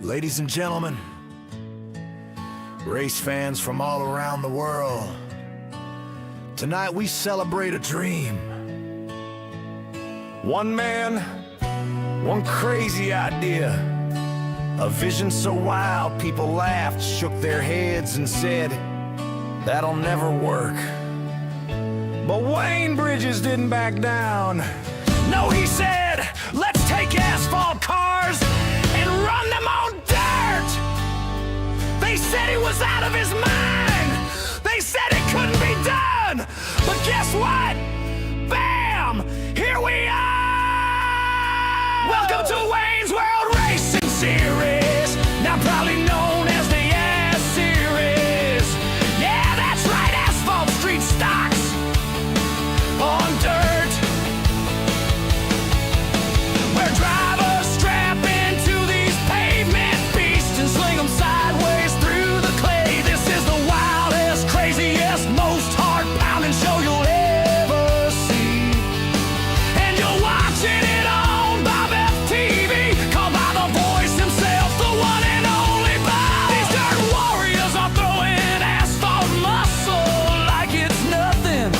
Ladies and gentlemen, race fans from all around the world, tonight we celebrate a dream. One man, one crazy idea, a vision so wild people laughed, shook their heads and said, that'll never work. But Wayne Bridges didn't back down. No, he said, let's take asphalt cars and run them on dirt. They said he was out of his mind. They said it couldn't be done. But guess what? Bam! Here we are! Welcome to Wayne's World Racing Series, now proudly known as the S Series. Yeah, that's right, asphalt street stocks on dirt. Where drivers strap into these pavement beasts and sling them sideways through the clay. This is the wildest, craziest, most heart-pounding show you'll ever see. And you're watching it on BobbethTV, called by the voice himself, the one and only Bob. These dirt warriors are throwing asphalt muscle like it's nothing.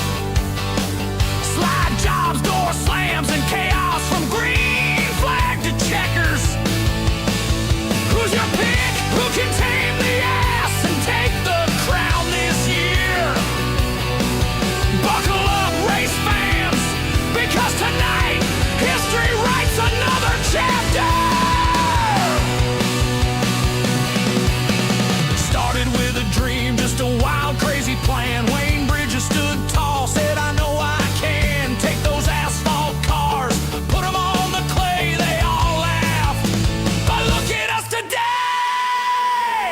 Slide jobs, door slams, and chaos from green flag to checkers. Who's your pick? Who can tame the ass and take the crown this year? Buckle up, race fans, because tonight history writes another chapter. Started with a dream, just a wild, crazy plan. Wayne Bridges stood tall, said, I know I can take those asphalt cars, put them on the clay. They all laughed, but look at us today.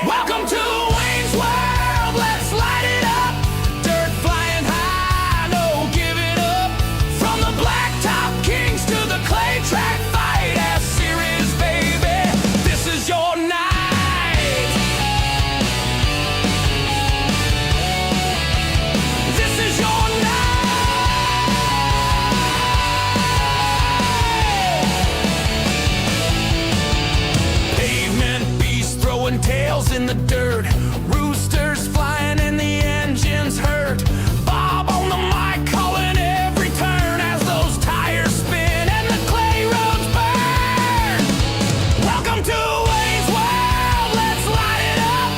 Welcome to Wayne's World, let's light it up. Dirt flying high, no giving up. From the blacktop kings to the clay track fight, S Series, baby, this is your night. This is your night. Pavement beasts throwing tails in the dirt, roosters flying and the engines hurt. Bob on the mic calling every turn as those tires spin and the clay roads burn. Welcome to Wayne's World, let's light it up.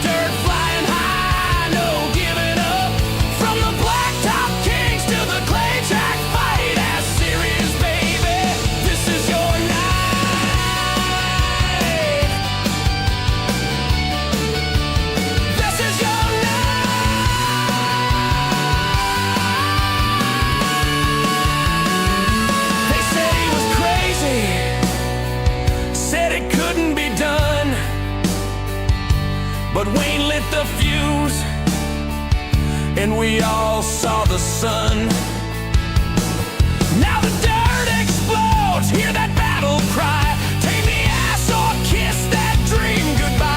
Dirt flying high, no giving up. From the blacktop kings to the clay track fight, S Series, baby, this is your night. This is your night. They said he was crazy, said it couldn't be done. But Wayne lit the fuse, and we all saw the sun. Now the dirt explodes, hear that battle cry. Take the ass or kiss that dream goodbye.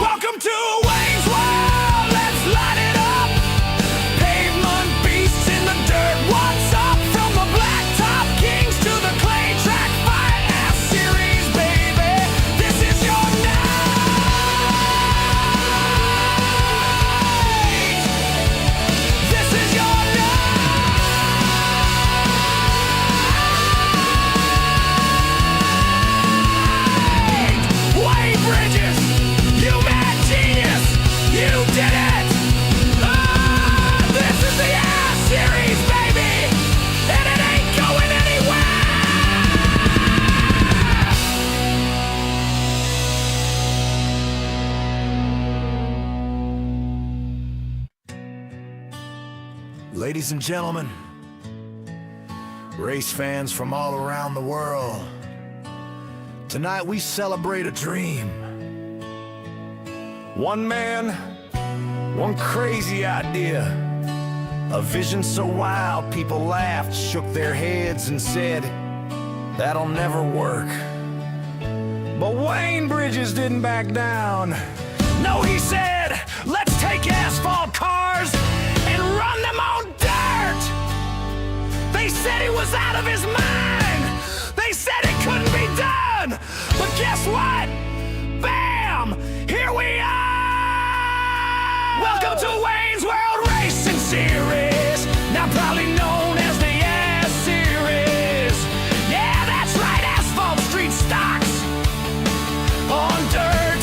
Welcome to Wayne's World, let's light it up. Pavement beasts in the dirt, what's up? From the blacktop kings to the clay track fight, S Series, baby, this is your night. This is your night. Wayne Bridges, you mad genius, you did it. This is the S Series, baby, and it ain't going anywhere. Ladies and gentlemen, race fans from all around the world, tonight we celebrate a dream. One man, one crazy idea, a vision so wild people laughed, shook their heads and said, that'll never work. But Wayne Bridges didn't back down. No, he said, let's take asphalt cars and run them on dirt. They They said he was out of his mind. They said it couldn't be done. But guess what? Bam! Here we are! Welcome to Wayne's World Racing Series, now proudly known as the S Series. Yeah, that's right, asphalt street stocks on dirt,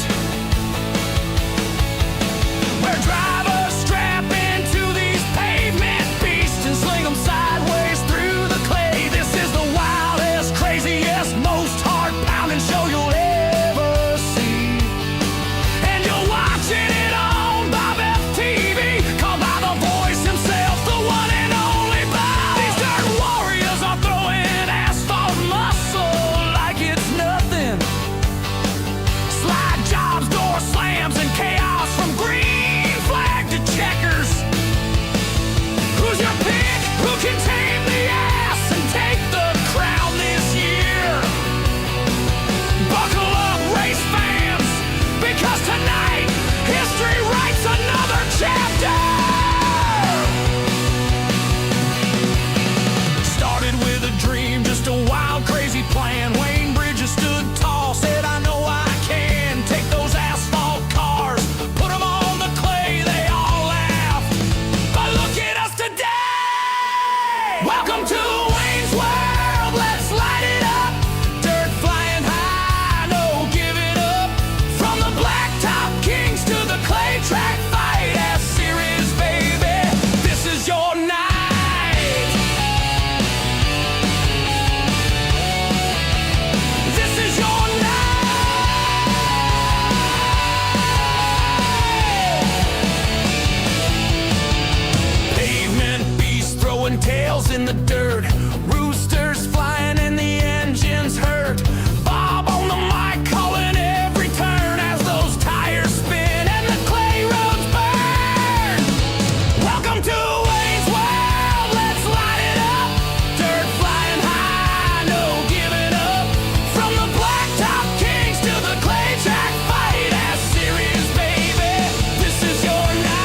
where drivers strap into these pavement beasts and sling them sideways through the clay. This is the wildest, craziest, most heart-pounding show you'll ever see. And you're watching it on BobbethTV, called by the voice himself, the one and only Bob. These dirt warriors are throwing asphalt muscle like it's nothing. Slide jobs, door slams, and chaos from green flag to checkers. Who's your pick? Who can tame the ass and take the crown this year? Buckle up, race fans, because tonight history writes another chapter. Started with a dream, just a wild, crazy plan. Wayne Bridges stood tall, said, I know I can take those asphalt cars, put them on the clay. They all laughed, but look at us today. Welcome to Wayne's World, let's light it up. Dirt flying high, no giving up. From the blacktop kings to the clay track fight, S Series, baby, this is your night. This is your night. Pavement beasts throwing tails in the dirt, roosters flying and the engines hurt. Bob on the mic calling every turn as those tires spin and the clay roads burn. Welcome to Wayne's World, let's light it up. Dirt flying high, no giving up. From the blacktop kings to the clay track fight, S Series, baby, this is your night.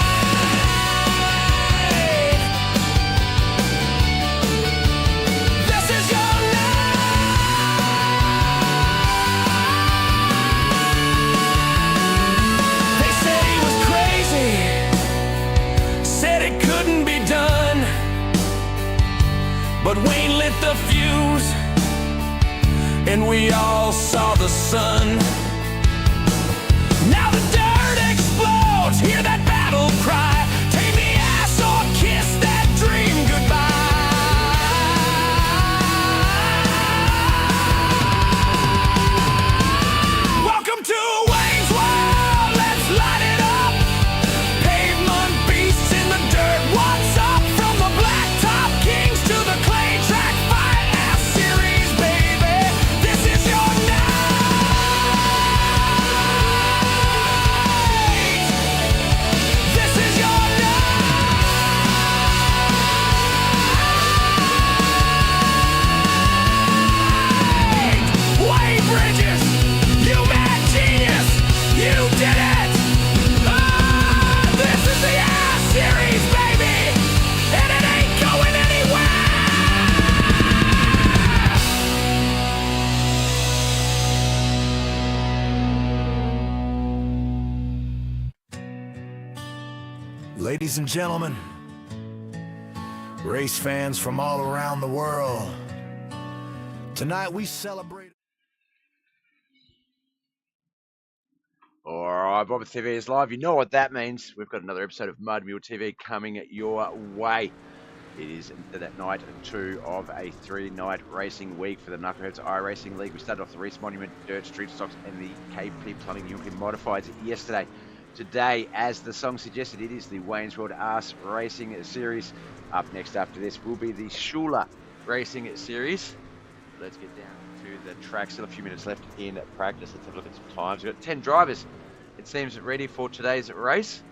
This is your night. They said he was crazy, said it couldn't be done, but Wayne lit the fuse and we all saw the sun. Now the dirt explodes, hear that battle cry. Take the ass or kiss that dream goodbye. Welcome to Wayne's World, let's light it up. Pavement beasts in the dirt, what's up? From the blacktop kings to the clay track fight, S Series, baby, this is your night. This is your night. Wayne Bridges, you mad genius, you did it. This is the S Series, baby, and it ain't going anywhere. Ladies and gentlemen, race fans from all around the world, tonight we celebrate. Alright, BobbethTV is live. You know what that means. We've got another episode of Mud Mule TV coming your way. It is that night 2 of a 3-night racing week for the Knuckleheadz iRacing League. We started off the Reese Monument, Dirt Street Stocks, and the KP Plumbing Unity Modifieds yesterday. Today, as the song suggested, it is the Wayne's World Arse Racing Series. Up next after this will be the SHULER Racing Series. Let's get down to the track. Still a few minutes left in practice. Let's have a look at some times. We've got 10 drivers, it seems, ready for today's race.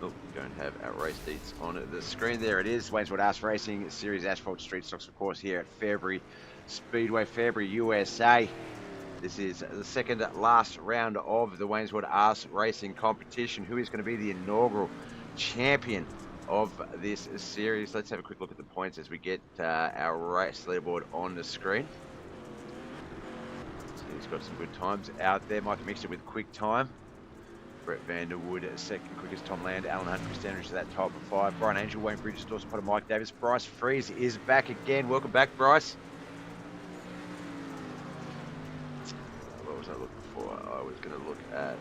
Oh, we don't have our race deets on the screen. There it is. Wayne's World Arse Racing Series Asphalt Street Stocks, of course, here at Fairbury Speedway, Fairbury, USA. This is the second last round of the Wayne's World Arse Racing competition. Who is going to be the inaugural champion of this series. Let's have a quick look at the points as we get our race leaderboard on the screen. So he's got some good times out there. Mike mixed it with quick time. Brett Vanderwood, second quickest. Tom Land, Alan Hunt, Chris Dandridge to that top of 5. Brian Angel, Wayne Bridges, Dawson Potter, Mike Davis. Bryce Freeze is back again. Welcome back, Bryce. What was I looking for? I was going to look at...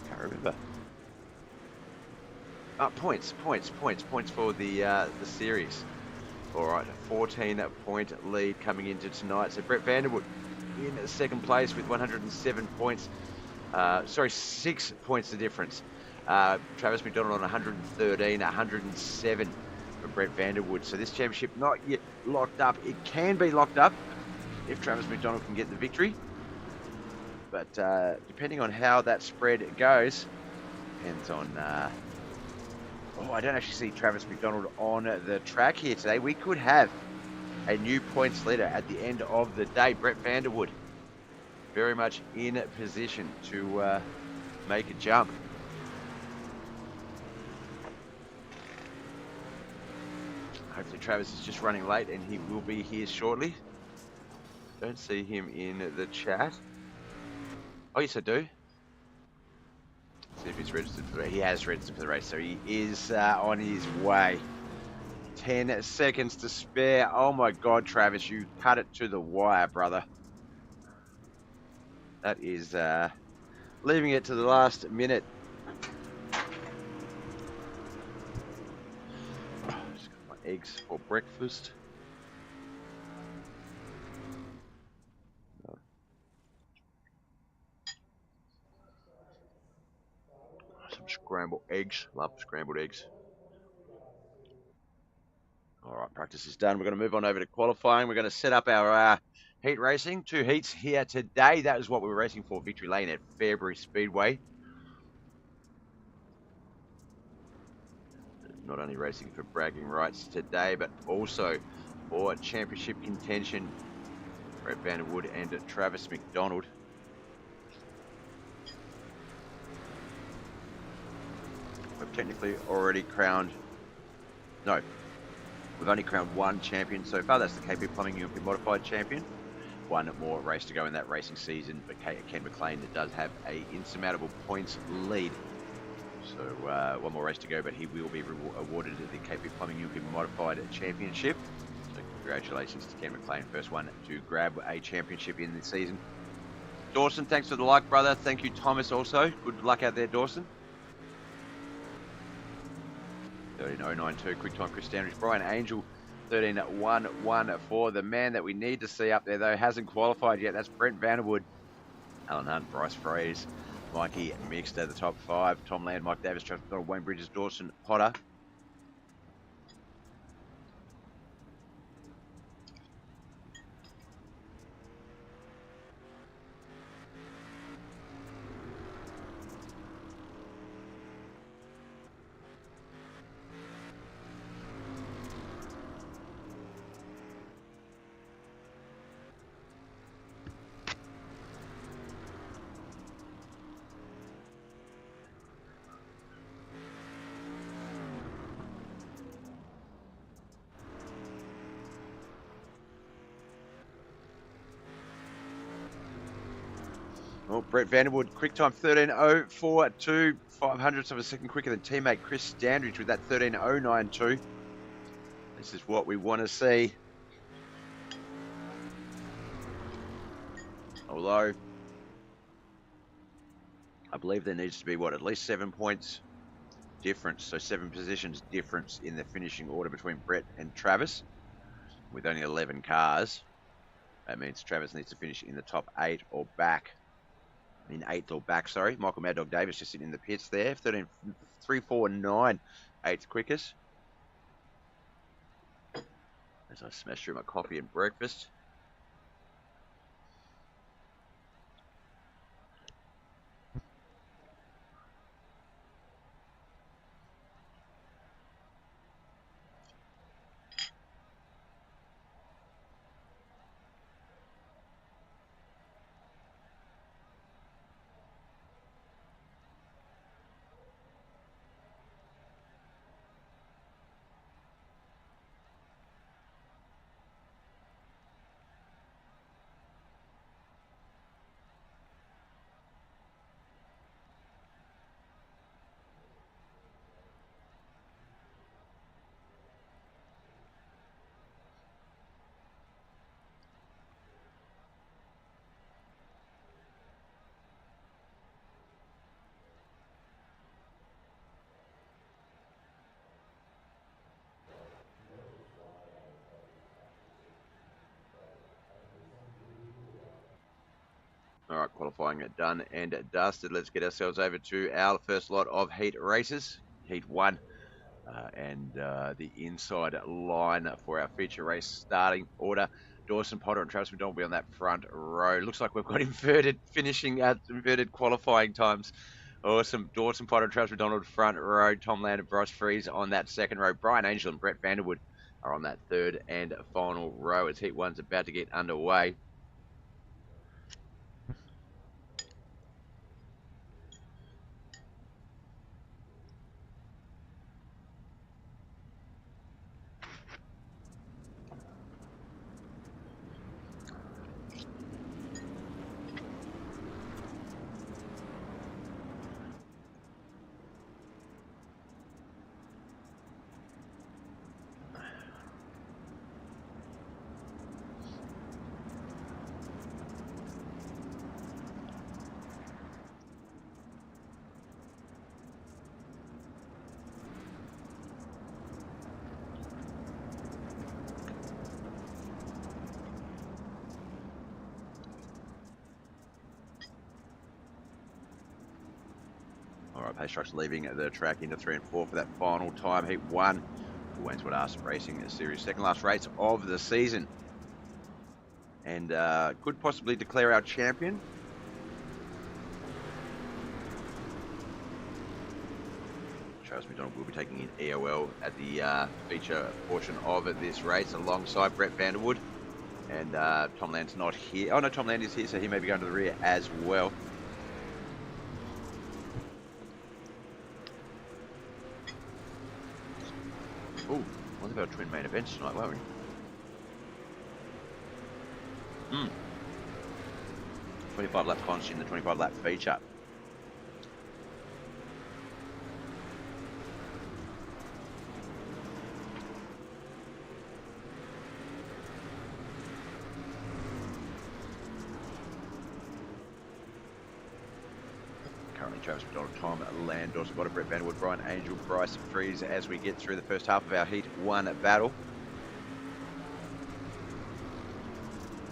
can't remember. Points for the series. All right, a 14-point lead coming into tonight. So Brett Vanderwood in second place with 107 points. 6 points the difference. Travis McDonald on 113, 107 for Brett Vanderwood. So this championship not yet locked up. It can be locked up if Travis McDonald can get the victory. But depending on how that spread goes, depends on... I don't actually see Travis McDonald on the track here today. We could have a new points leader at the end of the day. Brett Vanderwood very much in position to make a jump. Hopefully Travis is just running late and he will be here shortly. Don't see him in the chat. Oh, yes, I do. See if he's registered for the race. He has registered for the race, so he is on his way. 10 seconds to spare. Oh my God, Travis, you cut it to the wire, brother. That is leaving it to the last minute. Just got my eggs for breakfast. Some scrambled eggs. Love scrambled eggs. All right, practice is done. We're going to move on over to qualifying. We're going to set up our heat racing. 2 heats here today. That is what we were racing for, Victory Lane at Fairbury Speedway. Not only racing for bragging rights today, but also for championship contention. Brett Vanderwood and Travis McDonald. We've technically already crowned... No. We've only crowned 1 champion so far. That's the KP Plumbing UMP Modified champion. 1 more race to go in that racing season. But Ken McLean does have a insurmountable points lead. So 1 more race to go, but he will be awarded the KP Plumbing UMP Modified championship. So congratulations to Ken McLean, first one to grab a championship in this season. Dawson, thanks for the like, brother. Thank you, Thomas, also. Good luck out there, Dawson. 13.092, quick time, Chris Dandridge. Brian Angel, 13.114. For the man that we need to see up there, though, hasn't qualified yet. That's Brent Vanderwood. Alan Hunt, Bryce Freeze, Mikey mixed at the top 5. Tom Land, Mike Davis, Travis McDonald, Wayne Bridges, Dawson Potter. Well, Brett Vanderwood, quick time 13.042, 500ths of a second quicker than teammate Chris Dandridge with that 13.092. This is what we want to see. Although, I believe there needs to be, at least 7 points difference, so 7 positions difference in the finishing order between Brett and Travis. With only 11 cars, that means Travis needs to finish in the top 8 or back. In 8th or back, sorry. Michael Mad Dog Davis just sitting in the pits there. 13.349, 8th quickest. As I smash through my coffee and breakfast. All right, qualifying it done and dusted. Let's get ourselves over to our first lot of heat races. Heat 1. And the inside line for our feature race starting order. Dawson Potter and Travis McDonald will be on that front row. Looks like we've got inverted finishing at inverted qualifying times. Awesome. Dawson Potter and Travis McDonald front row. Tom Land and Bryce Freeze on that second row. Brian Angel and Brett Vanderwood are on that third and final row as Heat 1's about to get underway. All right, pace trucks leaving the track into 3 and 4 for that final time. Heat 1 for WANYE'S Racing Series. Second last race of the season. And could possibly declare our champion. Travis McDonald will be taking in EOL at the feature portion of this race alongside Brett Vanderwood. And Tom Land's not here. Oh no, Tom Land is here, so he may be going to the rear as well. Ooh, one of our twin main events tonight, won't we? 25 lap constant in the 25 lap feature. Currently Travis McDonald, Tom Land, Dawson Potter, Brett Vanderwood, Brian Angel, Bryce Freeze as we get through the first half of our Heat 1 battle.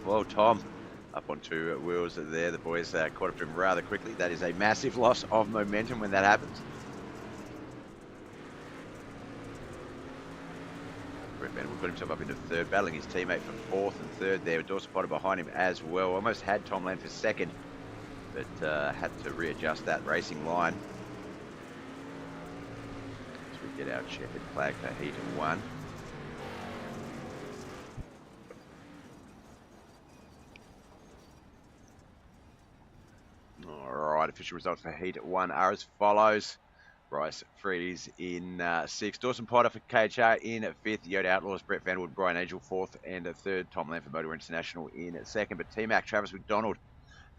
Well, Tom, up on 2 wheels there. The boys caught up to him rather quickly. That is a massive loss of momentum when that happens. Brett Vanderwood got himself up into third, battling his teammate for fourth and third there. Dawson Potter behind him as well. Almost had Tom Land for second, but had to readjust that racing line. As we get our checkered flag for Heat 1. Alright, official results for Heat 1 are as follows. Bryce Freeze in 6th. Dawson Potter for KHR in 5th. Yoda Outlaws, Brett Vanderwood, Brian Angel 4th and 3rd. Tom Land for Motor International in 2nd. But T-Mac, Travis McDonald,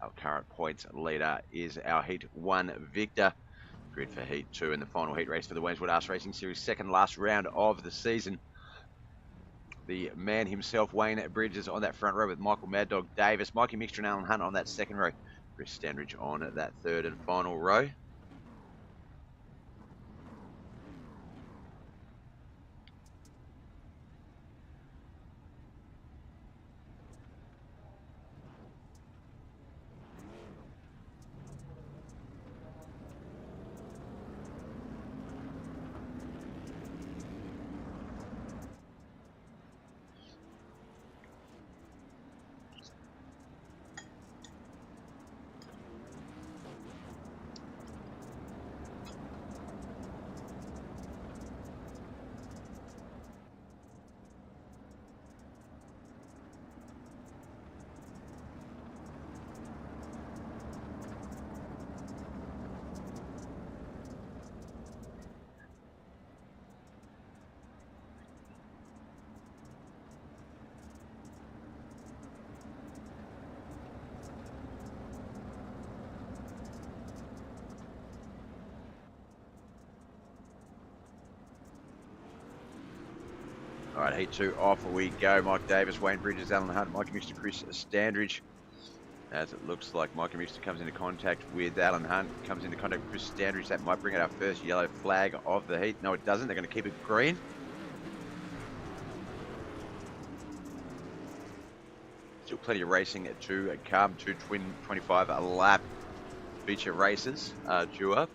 our current points leader, is our Heat 1 victor. Grid for Heat 2 and the final heat race for the WANYE'S Racing Series, second last round of the season. The man himself, Wayne Bridges, on that front row with Michael Mad Dog Davis, Mikey Mixter and Alan Hunt on that second row. Chris Standridge on that third and final row. All right, Heat 2 off we go. Mike Davis, Wayne Bridges, Alan Hunt, Mikey Mixter, Chris Standridge. As it looks like Mikey Mixter comes into contact with Alan Hunt, comes into contact with Chris Standridge. That might bring out our first yellow flag of the heat. No, it doesn't. They're going to keep it green. Still plenty of racing to come. 25 lap feature races due up.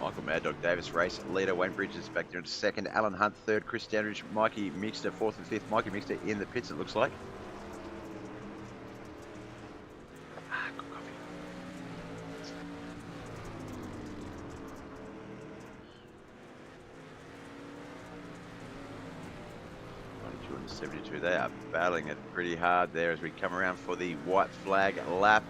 Michael Mad Dog Davis race leader. Wayne Bridges back there in second. Alan Hunt third. Chris Standridge, Mikey Mixter fourth and fifth. Mikey Mixter in the pits, it looks like. Good coffee. 92 and 72. They are battling it pretty hard there as we come around for the white flag lap.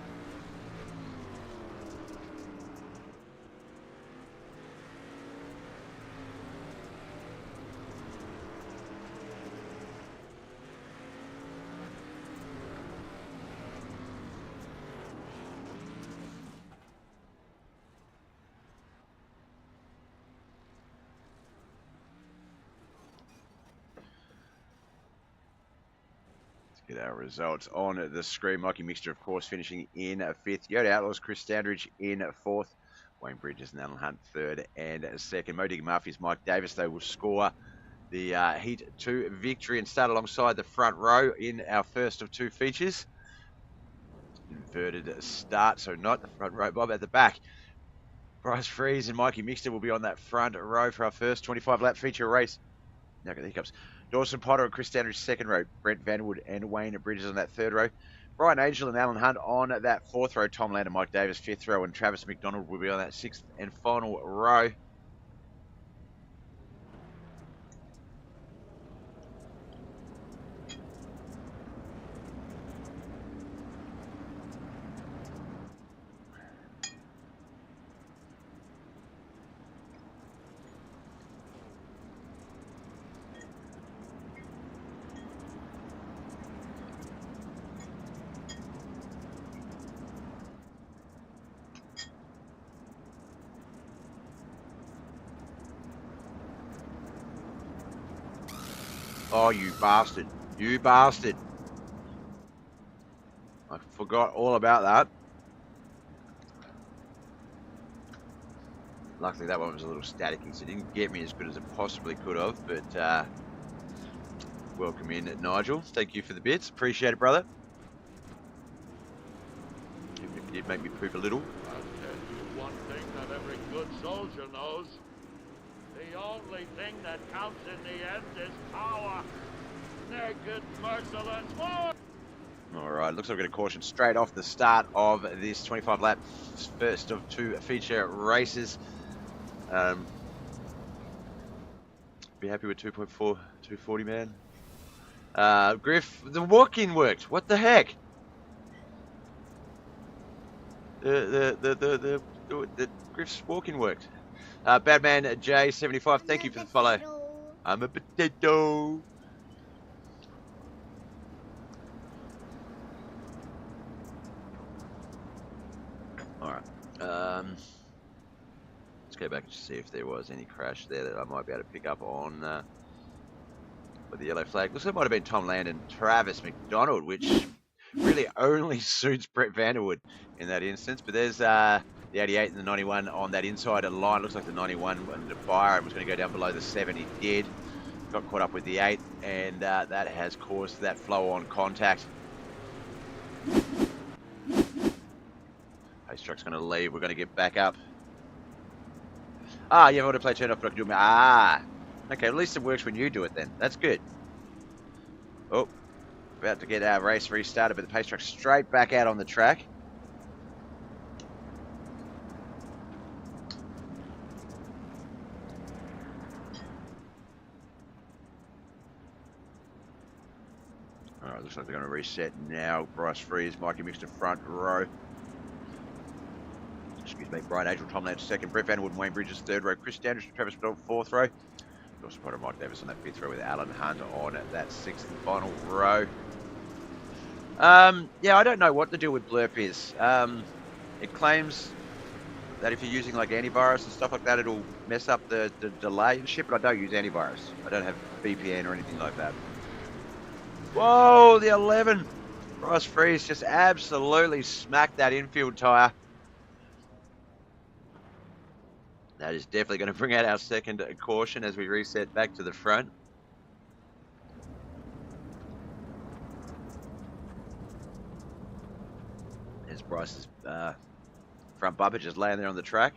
Get our results on the screen. Mikey Mixter, of course, finishing in fifth. Yoda Outlaws, Chris Standridge in fourth. Wayne Bridges and Alan Hunt third and second. Modig Murphy's Mike Davis, though, will score the Heat 2 victory and start alongside the front row in our first of two features. Inverted start, so not the front row. Bob at the back. Bryce Freeze and Mikey Mixter will be on that front row for our first 25-lap feature race. Now get the hiccups. Dawson Potter and Chris Standridge second row. Brent Vanwood and Wayne Bridges on that third row. Brian Angel and Alan Hunt on that fourth row. Tom Land and Mike Davis fifth row. And Travis McDonald will be on that sixth and final row. Oh, you bastard. You bastard. I forgot all about that. Luckily that one was a little staticky, so it didn't get me as good as it possibly could have, but welcome in, Nigel. Thank you for the bits. Appreciate it, brother. Even if you did make me poop a little. I'll tell you one thing that every good soldier knows. The only thing that counts in the end is power. Naked, merciless war. All right, looks like we're going to caution straight off the start of this 25-lap first of two feature races. Be happy with 2.4, 240, man. Griff, the walk-in worked. What the heck? The Griff's walk-in worked. Badman J75, thank you for the follow. I'm a potato. Alright. Let's go back and see if there was any crash there that I might be able to pick up on with the yellow flag. Looks like it might have been Tom Land and Travis McDonald, which really only suits Brett Vanderwood in that instance. But there's the 88 and the 91 on that inside line. Looks like the 91 wanted to fire and was going to go down below the 7. He did. Got caught up with the 8, and that has caused that flow-on contact. Pace truck's going to leave. We're going to get back up. Ah, yeah, autoplay turned off, but I can do it. Ah, okay. At least it works when you do it then. That's good. Oh, about to get our race restarted, but the pace truck's straight back out on the track. Alright, looks like they're going to reset now. Bryce Freeze, Mikey Mixter front row. Excuse me, Brian Angel, Tom Lance second, Brett Vanderwood and Wayne Bridges third row, Chris Standridge and Travis McDonald fourth row. Also Potter and Mike Davis on that fifth row with Alan Hunt on that sixth and final row. Yeah, I don't know what the deal with Blurp is. It claims that if you're using like antivirus and stuff like that, it'll mess up the delay and shit, but I don't use antivirus. I don't have VPN or anything like that. Whoa, the 11. Ross Freeze just absolutely smacked that infield tyre. That is definitely going to bring out our second caution as we reset back to the front. There's Bryce's front bumper just laying there on the track.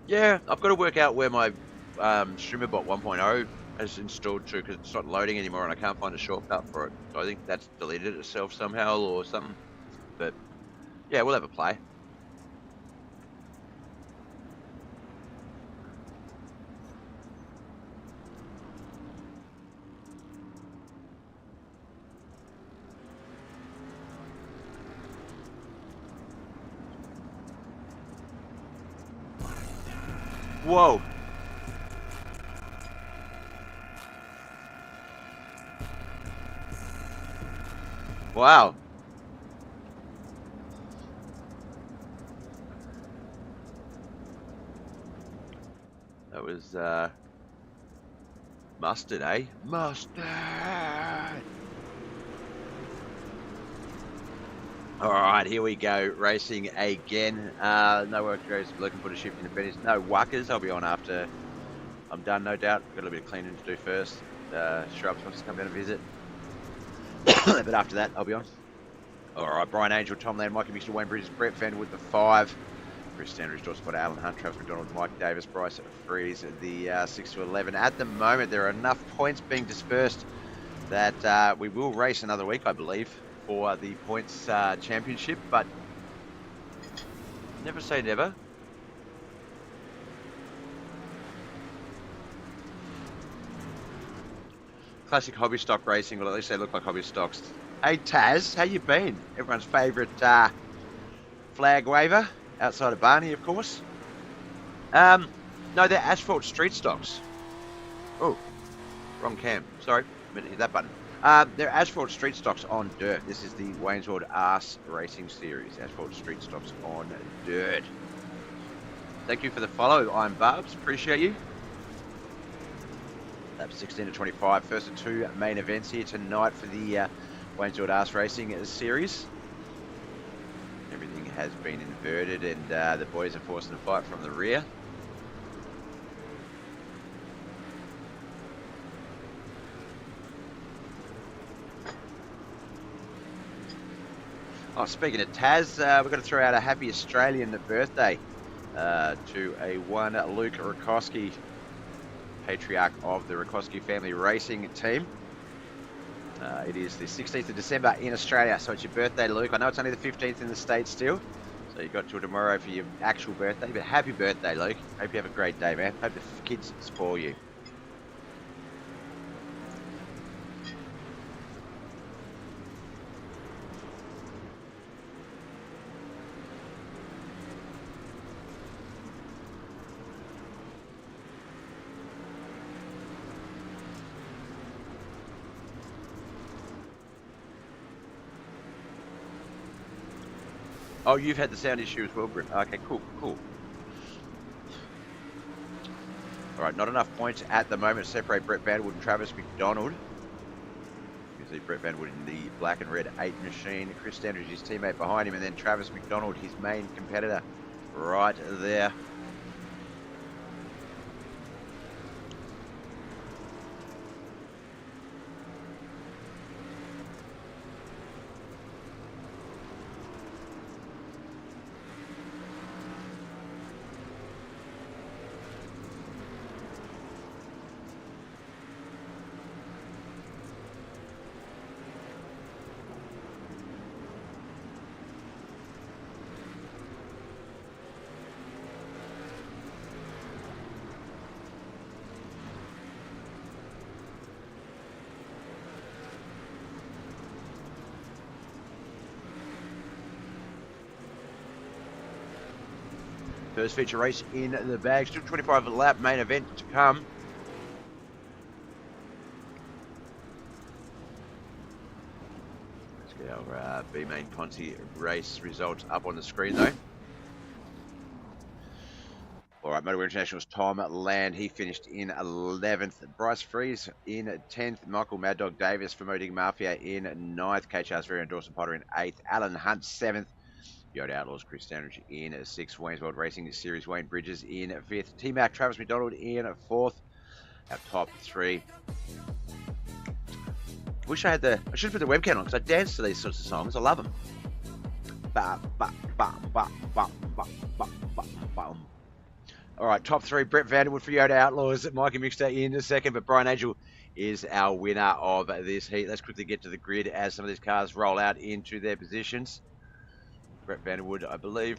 Yeah, I've got to work out where my StreamerBot 1.0 is installed to, because it's not loading anymore and I can't find a shortcut for it. So I think that's deleted itself somehow or something. But yeah, we'll have a play. Whoa. Wow. That was mustard, eh? Mustard. All right, here we go, racing again. No work goes, looking for the shift independence. No wuckers, I'll be on after I'm done, no doubt. Got a little bit of cleaning to do first. Shrubs wants to come down and visit. But after that, I'll be on. All right, Brian Angel, Tom Land, Mikey Mixter, Wayne Bridges, Brett Fender with the 5. Chris Standridge, George Spotter, Alan Hunt, Travis McDonald, Mike Davis, Bryce Freeze, the 6 to 11. At the moment, there are enough points being dispersed that we will race another week, I believe, for the points championship, but never say never. Classic hobby stock racing, well, at least they look like hobby stocks. Hey Taz, how you been? Everyone's favourite flag waver, outside of Barney, of course. No, they're Asphalt street stocks. Oh, wrong cam. Sorry, meant to hit that button. They're Asphalt street stocks on dirt. This is the WANYE'S Arse Racing Series. Asphalt street stocks on dirt. Thank you for the follow. I'm Barbs. Appreciate you. Laps 16 to 25. First of 2 main events here tonight for the WANYE'S Arse Racing Series. Everything has been inverted and the boys are forcing a fight from the rear. Oh, speaking of Taz, we're going to throw out a happy Australian birthday to a one Luke Rakoski, patriarch of the Rakoski family racing team. It is the 16th of December in Australia, so it's your birthday, Luke. I know it's only the 15th in the States still, so you've got till tomorrow for your actual birthday, but happy birthday, Luke. Hope you have a great day, man. Hope the kids spoil you. Oh, you've had the sound issue as well, Brent. Okay, cool. All right, not enough points at the moment to separate Brett Vanderwood and Travis McDonald. You can see Brett Vanderwood in the black and red 8 machine. Chris Standridge, his teammate behind him, and then Travis McDonald, his main competitor, right there. First feature race in the bag. Still 25 lap main event to come. Let's Our B main Conti race results up on the screen though. Alright, Motorway International's Tom Land, he finished in 11th. Bryce Freeze in 10th. Michael Mad Dog Davis for Modig Mafia in 9th. KHR's very own Dawson Potter in 8th. Alan Hunt 7th. Yoda Outlaws Chris Standridge in 6th. Wayne's World Racing Series Wayne Bridges in 5th. T-Mac Travis McDonald in 4th. Our top 3. Wish I should put the webcam on because I dance to these sorts of songs. I love them. Ba, ba, ba, ba, ba, ba, ba, ba, ba. All right, top 3. Brett Vanderwood for Yoda Outlaws. Mikey Mixter in 2nd, but Brian Angel is our winner of this heat. Let's quickly get to the grid as some of these cars roll out into their positions. Brett Vanderwood, I believe.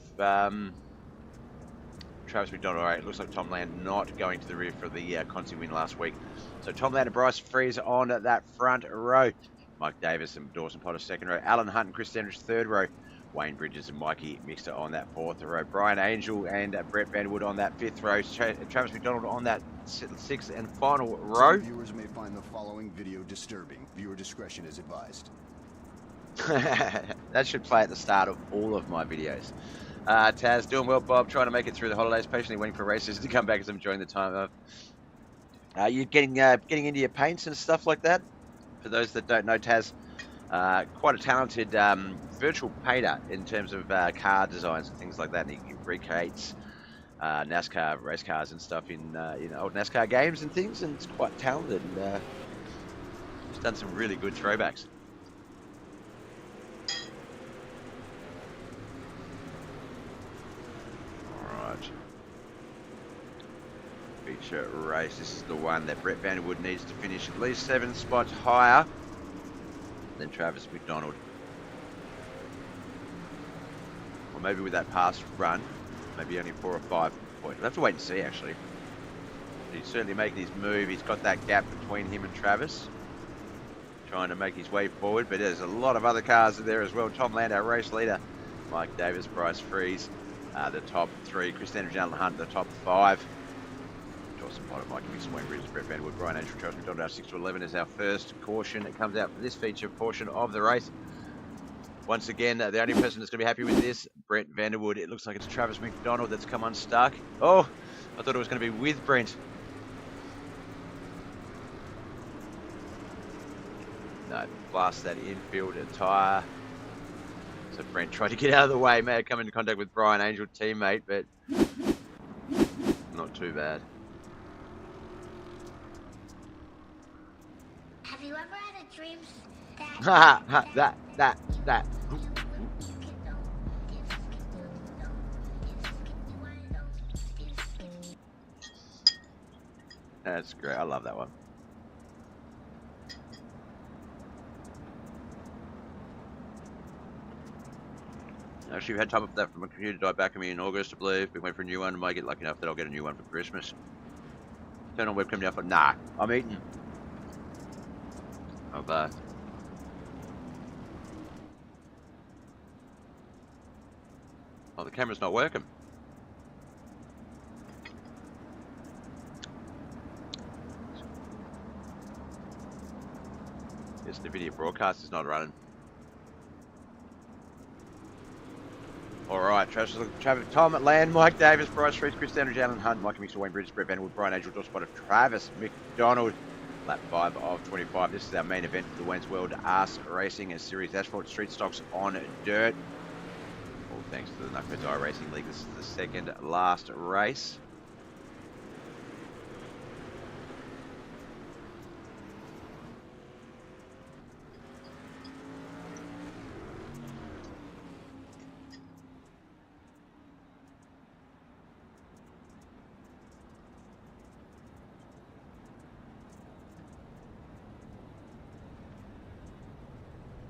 Travis McDonald. All right, it looks like Tom Land not going to the rear for the Conti win last week. So Tom Land and Bryce Freeze on that front row. Mike Davis and Dawson Potter 2nd row. Alan Hunt and Chris Standridge 3rd row. Wayne Bridges and Mikey Mixter on that 4th row. Brian Angel and Brett Vanderwood on that 5th row. Travis McDonald on that 6th and final row. Some viewers may find the following video disturbing. Viewer discretion is advised. That should play at the start of all of my videos. Taz, doing well, Bob. Trying to make it through the holidays. Patiently waiting for races to come back as I'm enjoying the time of. You're getting into your paints and stuff like that. For those that don't know, Taz, quite a talented virtual painter in terms of car designs and things like that. And he recreates NASCAR race cars and stuff in old NASCAR games and things. And it's quite talented. And he's done some really good throwbacks. Feature race. This is the one that Brett Vanderwood needs to finish at least 7 spots higher than Travis McDonald. Or maybe with that past run, maybe only 4 or 5 points. We'll have to wait and see actually. He's certainly making his move. He's got that gap between him and Travis. Trying to make his way forward, but there's a lot of other cars there as well. Tom Land, our race leader. Mike Davis, Bryce Freeze, the top 3. Chris Standridge, Alan Hunt, the top 5. Dawson Potter, Mikey Mixter, Wayne Bridges, Brett Vanderwood, Brian Angel, Charles McDonald, our 6 to 11 is our first caution. It comes out for this feature portion of the race. Once again, the only person that's going to be happy with this, Brett Vanderwood. It looks like it's Travis McDonald that's come unstuck. Oh, I thought it was going to be with Brent. No, blast that infield tyre. So Brent tried to get out of the way. May have come into contact with Brian Angel, teammate, but not too bad. Have you ever had a dream that that. That's great. I love that one. Actually, we've had time for that from my computer died back on me in August, I believe. We went for a new one. I might get lucky enough that I'll get a new one for Christmas. Turn on webcam now for nah. I'm eating. Oh, the camera's not working. Yes, the video broadcast is not running. Alright, Travis, Tom Land, Mike Davis, Bryce Freeze, Chris Standridge, Alan Hunt, Mikey Mixter, Wayne Bridges, Brett Vanderwood, Brian Angel, Dawson Potter, Travis McDonald. Lap 5 of 25. This is our main event for the WANYE'S World iRacing and Series Asphalt Street Stocks on Dirt. All thanks to the Knuckleheadz iRacing League. This is the second last race.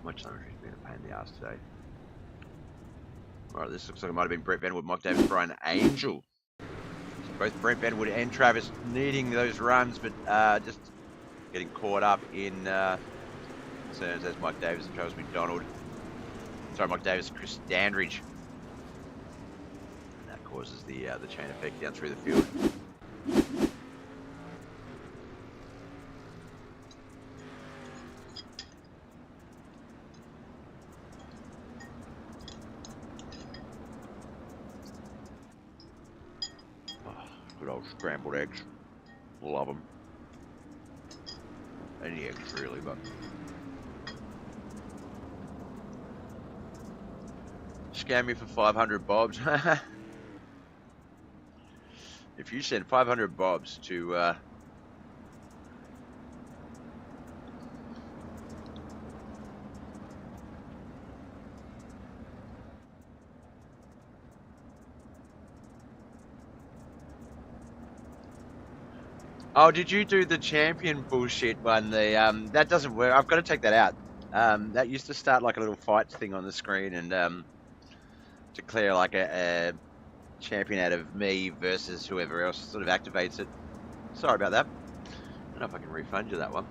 Much longer has been a pain in the ass today. Alright, this looks like it might have been Brett Vanderwood, Mike Davis, Brian Angel. So both Brett Vanderwood and Travis needing those runs, but just getting caught up in concerns as Mike Davis and Travis McDonald. Sorry, Mike Davis and Chris Standridge. And that causes the chain effect down through the field. Scrambled eggs. Love them. Any eggs really, but scam me for 500 bobs. If you send 500 bobs to oh, did you do the champion bullshit one? The that doesn't work. I've got to take that out. That used to start like a little fight thing on the screen and declare like a champion out of me versus whoever else sort of activates it. Sorry about that. I don't know if I can refund you that one.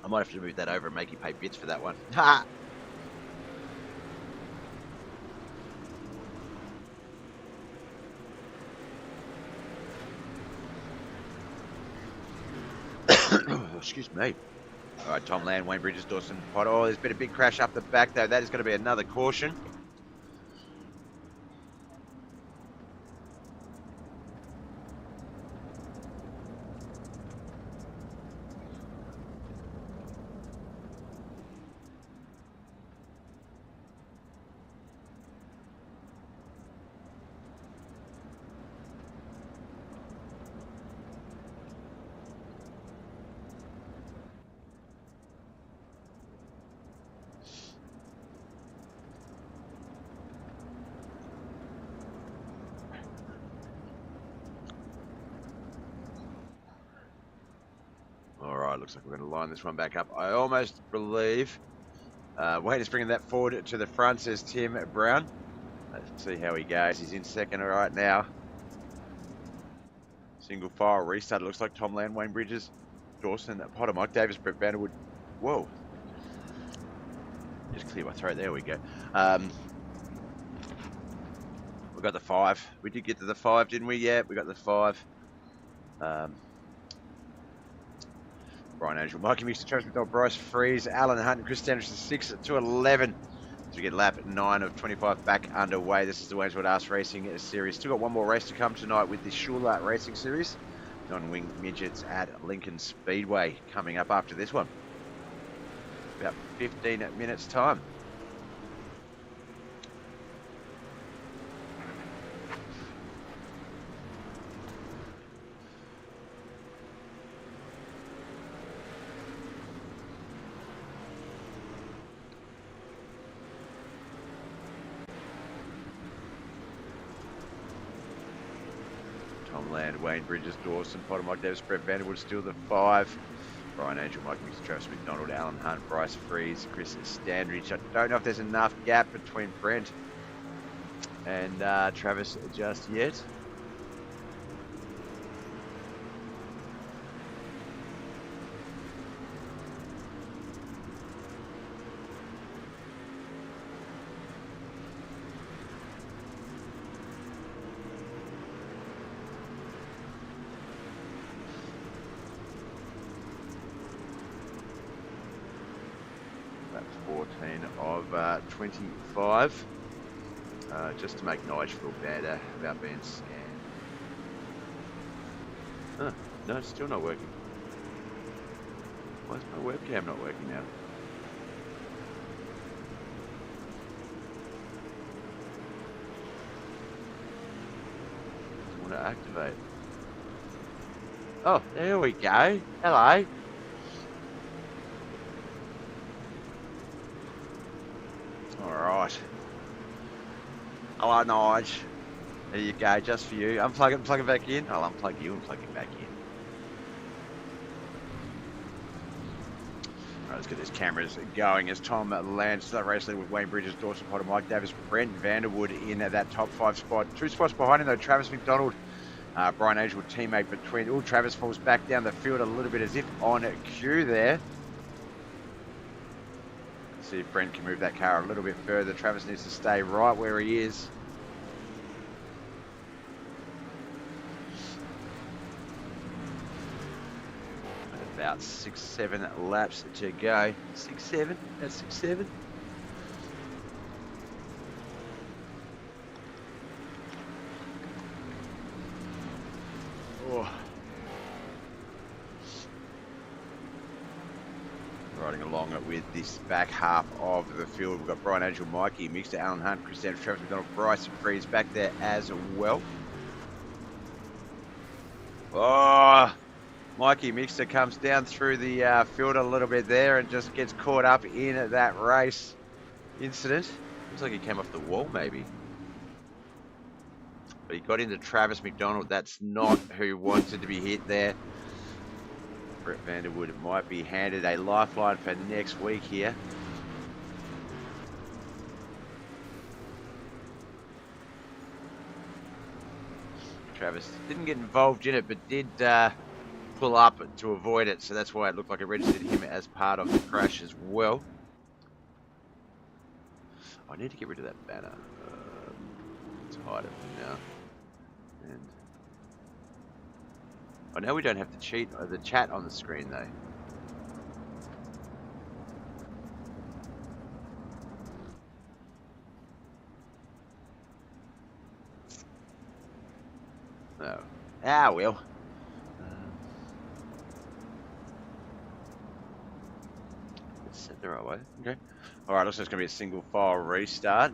I might have to move that over and make you pay bits for that one. Ha! Excuse me. All right, Tom Land, Wayne Bridges, Dawson Potter. Oh, there's been a big crash up the back though. That is going to be another caution. Looks like we're going to line this one back up. I almost believe Wayne is bringing that forward to the front, says Tim Brown. Let's see how he goes. He's in second right now. Single file restart. It looks like Tom Land, Wayne Bridges, Dawson Potter, Mike Davis, Brett Vanderwood. Whoa. Just clear my throat. There we go. We got the 5. We did get to the 5, didn't we? Yeah, we got the 5. Brian Angel, Mikey Mixer, Travis McDonald, Bryce Freeze, Alan Hunt, and Chris Standish, 6 to 11. So we get lap 9 of 25 back underway. This is the WANYE'S Ask Racing Series. Still got one more race to come tonight with the SHULER Racing Series. Non-wing midgets at Lincoln Speedway coming up after this one. About 15 minutes time. Land, Wayne Bridges, Dawson, Potter, Mike Davis, Brett Vanderwood, still the 5. Brian Angel, Mike Mixer, Travis McDonald, Alan Hunt, Bryce Freeze, Chris Standridge. I don't know if there's enough gap between Brent and Travis just yet. That's 14 of 25. Just to make Nige feel better about being scanned. Huh, no, it's still not working. Why is my webcam not working now? I want to activate. Oh, there we go. Hello. Alright. Hello, Nige. There you go, just for you. Unplug it and plug it back in. I'll unplug you and plug it back in. Alright, let's get these cameras going as Tom lands that race lead with Wayne Bridges, Dawson Potter, Mike Davis, Brent Vanderwood in that top 5 spot. 2 spots behind him though, Travis McDonald, Brian Angel, teammate between. Oh, Travis falls back down the field a little bit as if on cue there. See if Brent can move that car a little bit further. Travis needs to stay right where he is. About 6-7 laps to go. 6-7. That's 6-7. Oh. Riding along with this back half of the field. We've got Brian Angel, Mikey, Mixer, Alan Hunt, Chris Sanders, Travis McDonald, Bryce Freeze back there as well. Oh, Mikey Mixer comes down through the field a little bit there and just gets caught up in that race incident. Looks like he came off the wall maybe. But he got into Travis McDonald. That's not who wanted to be hit there. Brett Vanderwood might be handed a lifeline for next week here. Travis didn't get involved in it, but did pull up to avoid it, so that's why it looked like it registered him as part of the crash as well. I need to get rid of that banner. Let's hide it now. And I know we don't have the chat on the screen though. No. Ah, well. Let's set the right way. Okay. All right. Looks like it's going to be a single file restart.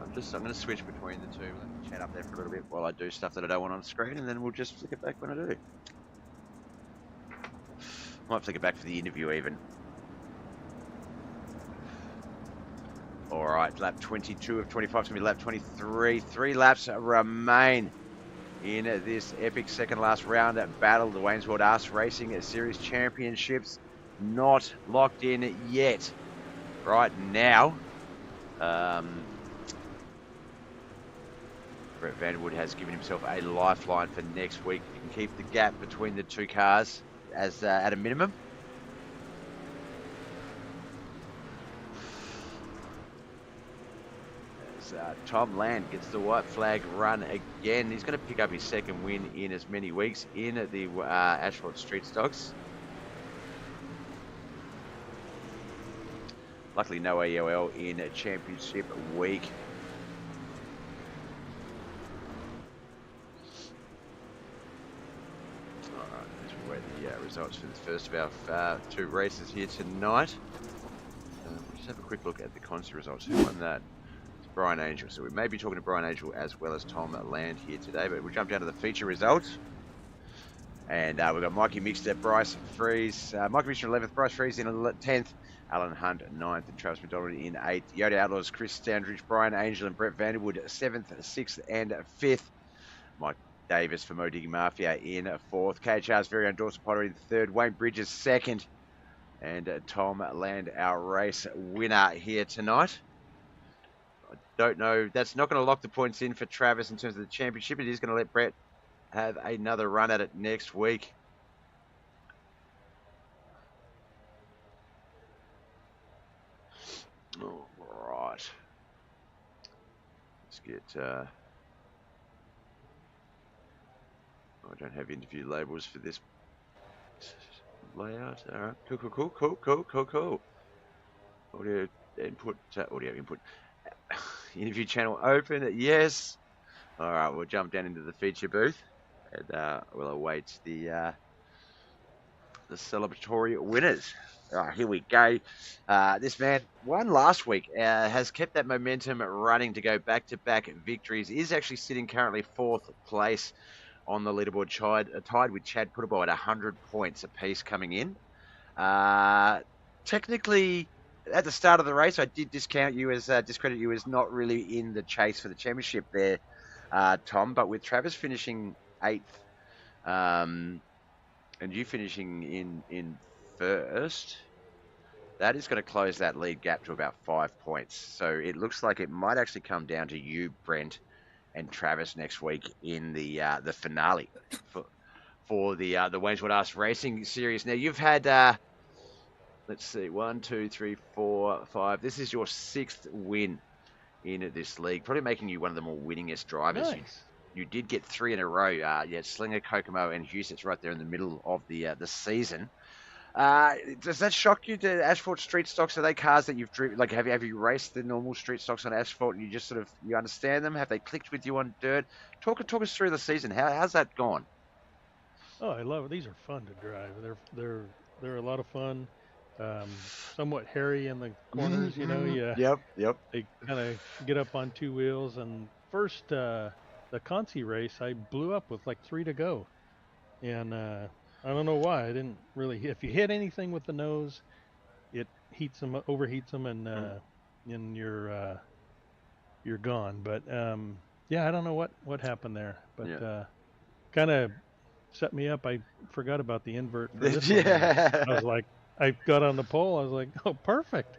I'm going to switch between the two. Let me chat up there for a little bit while I do stuff that I don't want on screen, and then we'll just flick it back when I do. Might flick it back for the interview even. All right, lap 22 of 25 is going to be lap 23. 3 laps remain in this epic second last round at battle. The WANYE'S Racing Series Championships not locked in yet. Right now, Brett Vanderwood has given himself a lifeline for next week. You can keep the gap between the two cars as at a minimum. As Tom Land gets the white flag run again. He's going to pick up his second win in as many weeks in the Asphalt Street Stocks. Luckily no AOL in championship week. Results for the first of our 2 races here tonight. We'll just have a quick look at the Consi results. Who won that? It's Brian Angel. So we may be talking to Brian Angel as well as Tom Land here today, but we'll jump down to the feature results. And we've got Mikey Mixer, Bryce Freeze, Mikey Mixer 11th, Bryce Freeze in 10th, Alan Hunt 9th, and Travis McDonald in 8th. Yoda Outlaws, Chris Standridge, Brian Angel, and Brett Vanderwood 7th, 6th, and 5th. Mike Davis for Mo Diggy Mafia in 4th. KHR's very own Dawson Potter in 3rd. Wayne Bridges 2nd. And Tom Land, our race winner here tonight. I don't know. That's not going to lock the points in for Travis in terms of the championship. It is going to let Brett have another run at it next week. All right. Let's get... I don't have interview labels for this layout. All right, cool. Audio input. Interview channel open. Yes. All right, we'll jump down into the feature booth and we'll await the celebratory winners. All right, here we go. This man won last week, has kept that momentum running to go back-to-back victories. Is actually sitting currently 4th place on the leaderboard, tied with Chad Putterbo at 100 points apiece coming in. Technically, at the start of the race, I did discredit you as not really in the chase for the championship there, Tom. But with Travis finishing 8th, and you finishing in 1st, that is going to close that lead gap to about 5 points. So it looks like it might actually come down to you, Brent, and Travis next week in the finale for the WANYE'S Racing Series. Now you've had let's see, 1, 2, 3, 4, 5. This is your 6th win in this league, probably making you one of the more winningest drivers. Nice. you did get 3 in a row. Yeah, Slinger, Kokomo, and Hughes. It's right there in the middle of the season. Does that shock you? The asphalt street stocks, are they cars that you've driven? Like, have you raced the normal street stocks on asphalt and you just sort of you understand them? Have they clicked with you on dirt? Talk us through the season. How's that gone? Oh, I love it. These are fun to drive. They're a lot of fun. Somewhat hairy in the corners, you know. Yep. They kind of get up on 2 wheels. And first, the Concy race, I blew up with like 3 to go, and I don't know why. I didn't really. If you hit anything with the nose, it heats them, overheats them, and you're gone. But yeah, I don't know what happened there, but kind of set me up. I forgot about the invert for this one. I was like, I got on the pole. I was like, oh, perfect.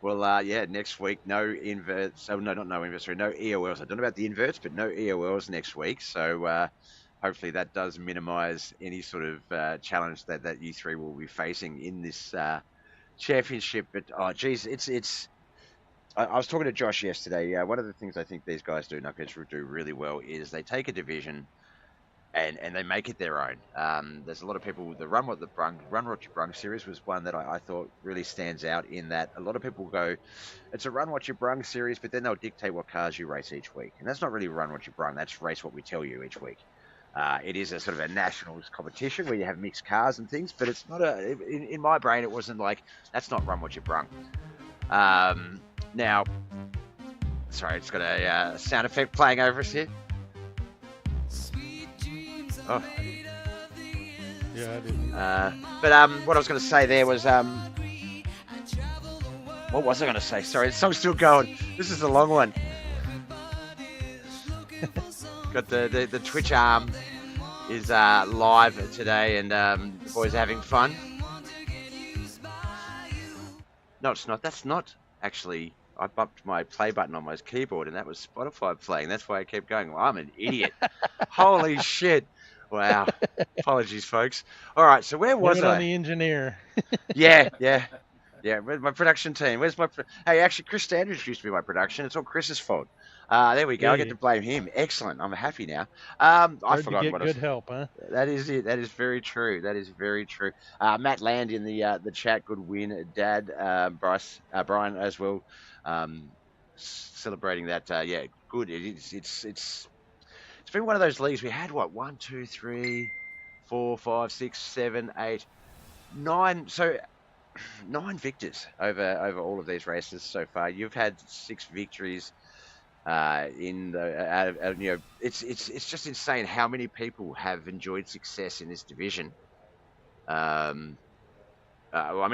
Well, yeah, next week, no inverts. Oh, no, not no inverts, sorry, no EOLs. I don't know about the inverts, but no EOLs next week. So hopefully that does minimize any sort of challenge that you three will be facing in this championship. But, oh, geez, I was talking to Josh yesterday. One of the things I think these guys do, Knuckleheadz do really well, is they take a division and they make it their own. There's a lot of people, the Run What You Brung series was one that I thought really stands out in that a lot of people go, it's a Run What You Brung series, but then they'll dictate what cars you race each week. And that's not really Run What You Brung, that's race what we tell you each week. It is a sort of a nationals competition where you have mixed cars and things, but it's not in my brain, it wasn't like, that's not Run What You Brung. Now, sorry, it's got a sound effect playing over us here. Oh. Yeah, I didn't. But what I was going to say there was, what was I going to say? Sorry, the song's still going. This is a long one. Got the Twitch arm is live today, and the boys are having fun. No, it's not. That's not actually. I bumped my play button on my keyboard, and that was Spotify playing. That's why I kept going. Well, I'm an idiot. Holy shit. Wow. Apologies, folks. All right, so where was I? On the engineer. Yeah. Where's my production team? Hey, actually, Chris Standridge used to be my production. It's all Chris's fault. There we go. Yeah, I get to blame him. Excellent. I'm happy now. Hard I to forgot get what good help, huh? That is it. That is very true. That is very true. Matt Land in the chat. Good win. Dad, Brian as well. Celebrating that. Yeah, good. It's been one of those leagues. We had 1, 2, 3, 4, 5, 6, 7, 8, 9. So 9 victors over all of these races so far. You've had 6 victories in the it's just insane how many people have enjoyed success in this division. I mean,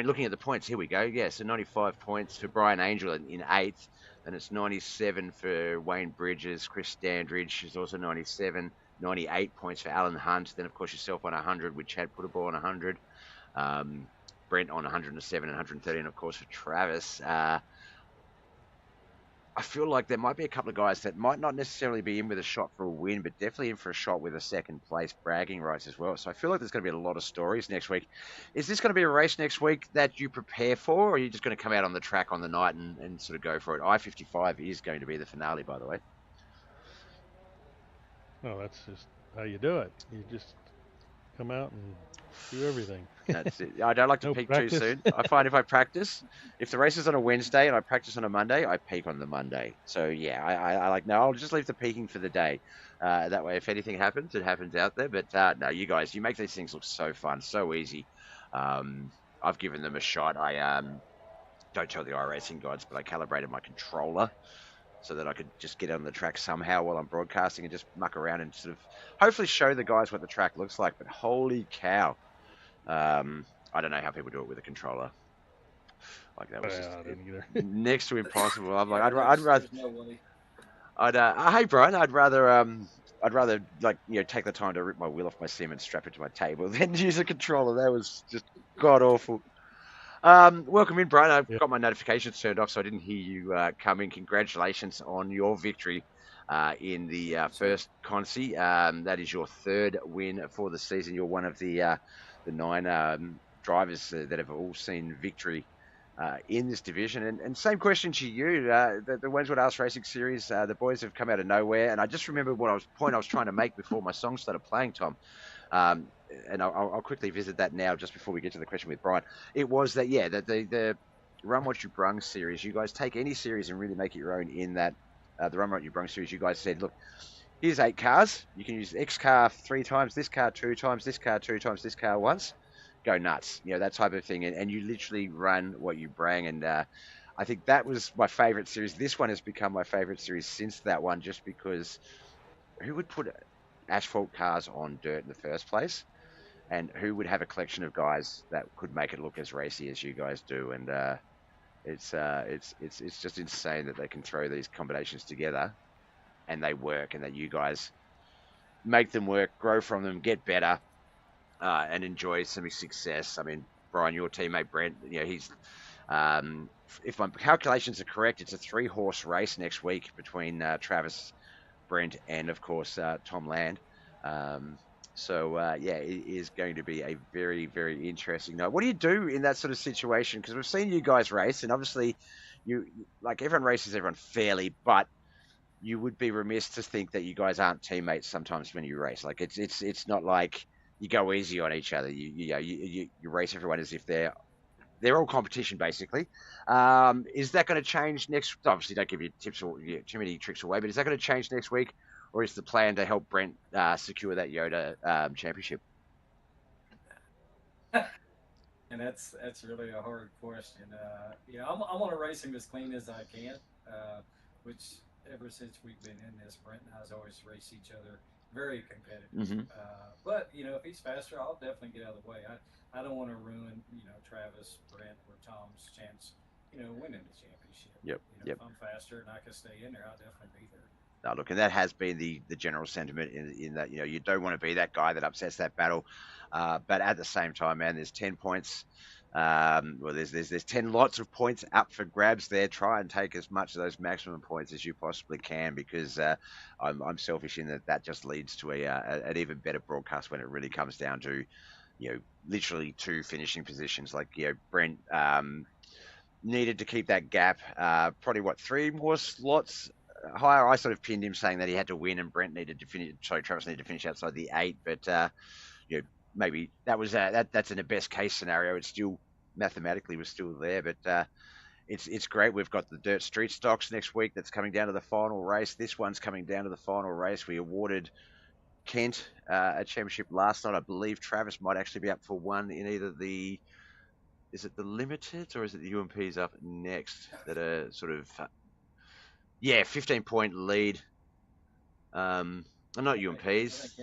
looking at the points, here we go. Yeah, so 95 points for Brian Angel in 8th. Then it's 97 for Wayne Bridges. Chris Standridge is also 97. 98 points for Alan Hunt. Then, of course, yourself on 100 with Chad Putterball on 100. Brent on 107 and 113, of course, for Travis. I feel like there might be a couple of guys that might not necessarily be in with a shot for a win, but definitely in for a shot with a second place bragging rights as well. So I feel like there's going to be a lot of stories next week. Is this going to be a race next week that you prepare for, or are you just going to come out on the track on the night and sort of go for it? I-55 is going to be the finale, by the way. No, that's just how you do it. You just come out and do everything. That's it. I don't like to peak too soon. I find if I practice, if the race is on a Wednesday and I practice on a Monday, I peak on the Monday. So yeah, I like, no, I'll just leave the peaking for the day. That way, if anything happens, it happens out there. But no, you guys, you make these things look so fun, so easy. I've given them a shot. I don't tell the iRacing guys, but I calibrated my controller so that I could just get on the track somehow while I'm broadcasting and just muck around and sort of hopefully show the guys what the track looks like. But holy cow. I don't know how people do it with a controller. Like that was just next to impossible. I'm like, I'd rather. Hey Brian, I'd rather like take the time to rip my wheel off my sim and strap it to my table than use a controller. That was just god awful. Welcome in, Brian. I've got my notifications turned off, so I didn't hear you come in. Congratulations on your victory in the first Concy. That is your 3rd win for the season. You're one of the 9 drivers that have all seen victory in this division. And same question to you, the WANYE'S Racing Series, the boys have come out of nowhere, and I just remember point I was trying to make before my song started playing, Tom. Um, and I'll quickly visit that now, just before we get to the question with Brian. It was that, yeah, that the Run What You Brung series, you guys take any series and really make it your own. In that, the Run What You Brung series, you guys said, look, here's 8 cars. You can use X car 3 times, this car 2 times, this car 2 times, this car once. Go nuts, that type of thing. And you literally run what you bring. And I think that was my favorite series. This one has become my favorite series since that one, just because who would put asphalt cars on dirt in the first place? And who would have a collection of guys that could make it look as racy as you guys do? And it's just insane that they can throw these combinations together and they work, and that you guys make them work, grow from them, get better, and enjoy some success. I mean, Brian, your teammate Brent, he's, if my calculations are correct, it's a 3-horse race next week between Travis, Brent, and of course Tom Land. Yeah, it is going to be a very, very interesting night. What do you do in that sort of situation? Because we've seen you guys race, and obviously, like everyone races everyone fairly, but you would be remiss to think that you guys aren't teammates sometimes when you race. Like it's not like you go easy on each other. You race everyone as if they're all competition, basically. Is that going to change next? Obviously, don't give you tips or too many tricks away, but is that going to change next week? Or is the plan to help Brent secure that Yoda championship? And that's really a hard question. I want to race him as clean as I can, which ever since we've been in this, Brent and I's always race each other very competitive. But if he's faster, I'll definitely get out of the way. I don't want to ruin Travis, Brent, or Tom's chance winning the championship. Yep. If I'm faster and I can stay in there, I'll definitely be there. No, look, and that has been the general sentiment in that, you don't want to be that guy that upsets that battle. But at the same time, man, there's 10 points. There's 10 lots of points up for grabs there. Try and take as much of those maximum points as you possibly can, because I'm selfish in that just leads to an even better broadcast when it really comes down to, literally 2 finishing positions. Like, Brent needed to keep that gap, probably 3 more slots higher. I sort of pinned him saying that he had to win, and Travis needed to finish outside the 8. But maybe that was that's in a best case scenario. It's still mathematically was still there, but it's great. We've got the dirt street stocks next week. That's coming down to the final race. This one's coming down to the final race. We awarded Kent a championship last night. I believe Travis might actually be up for one in either is it the Limited or is it the UMPs up next that are sort of 15-point lead. Not UMPs.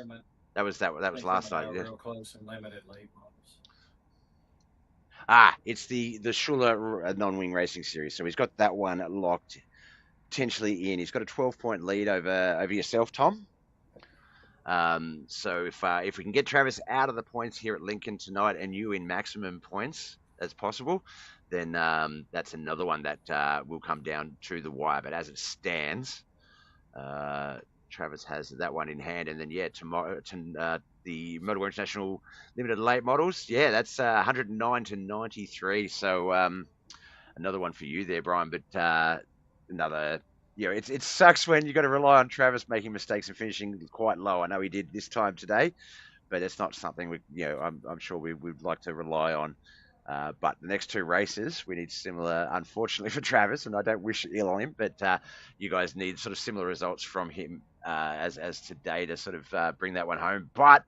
That was last night. Real close and limited late models. It's the SHULER non-wing racing series. So he's got that one locked potentially in. He's got a 12-point lead over yourself, Tom. So if we can get Travis out of the points here at Lincoln tonight and you in maximum points as possible, then that's another one that will come down to the wire. But as it stands, Travis has that one in hand. And then, tomorrow, the Motor International Limited Late Models, that's 109 to 93. So another one for you there, Brian. But another, it sucks when you got to rely on Travis making mistakes and finishing quite low. I know he did this time today, but it's not something I'm sure we would like to rely on. But the next 2 races, we need similar, unfortunately for Travis, and I don't wish ill on him, but you guys need sort of similar results from him as today to sort of bring that one home. But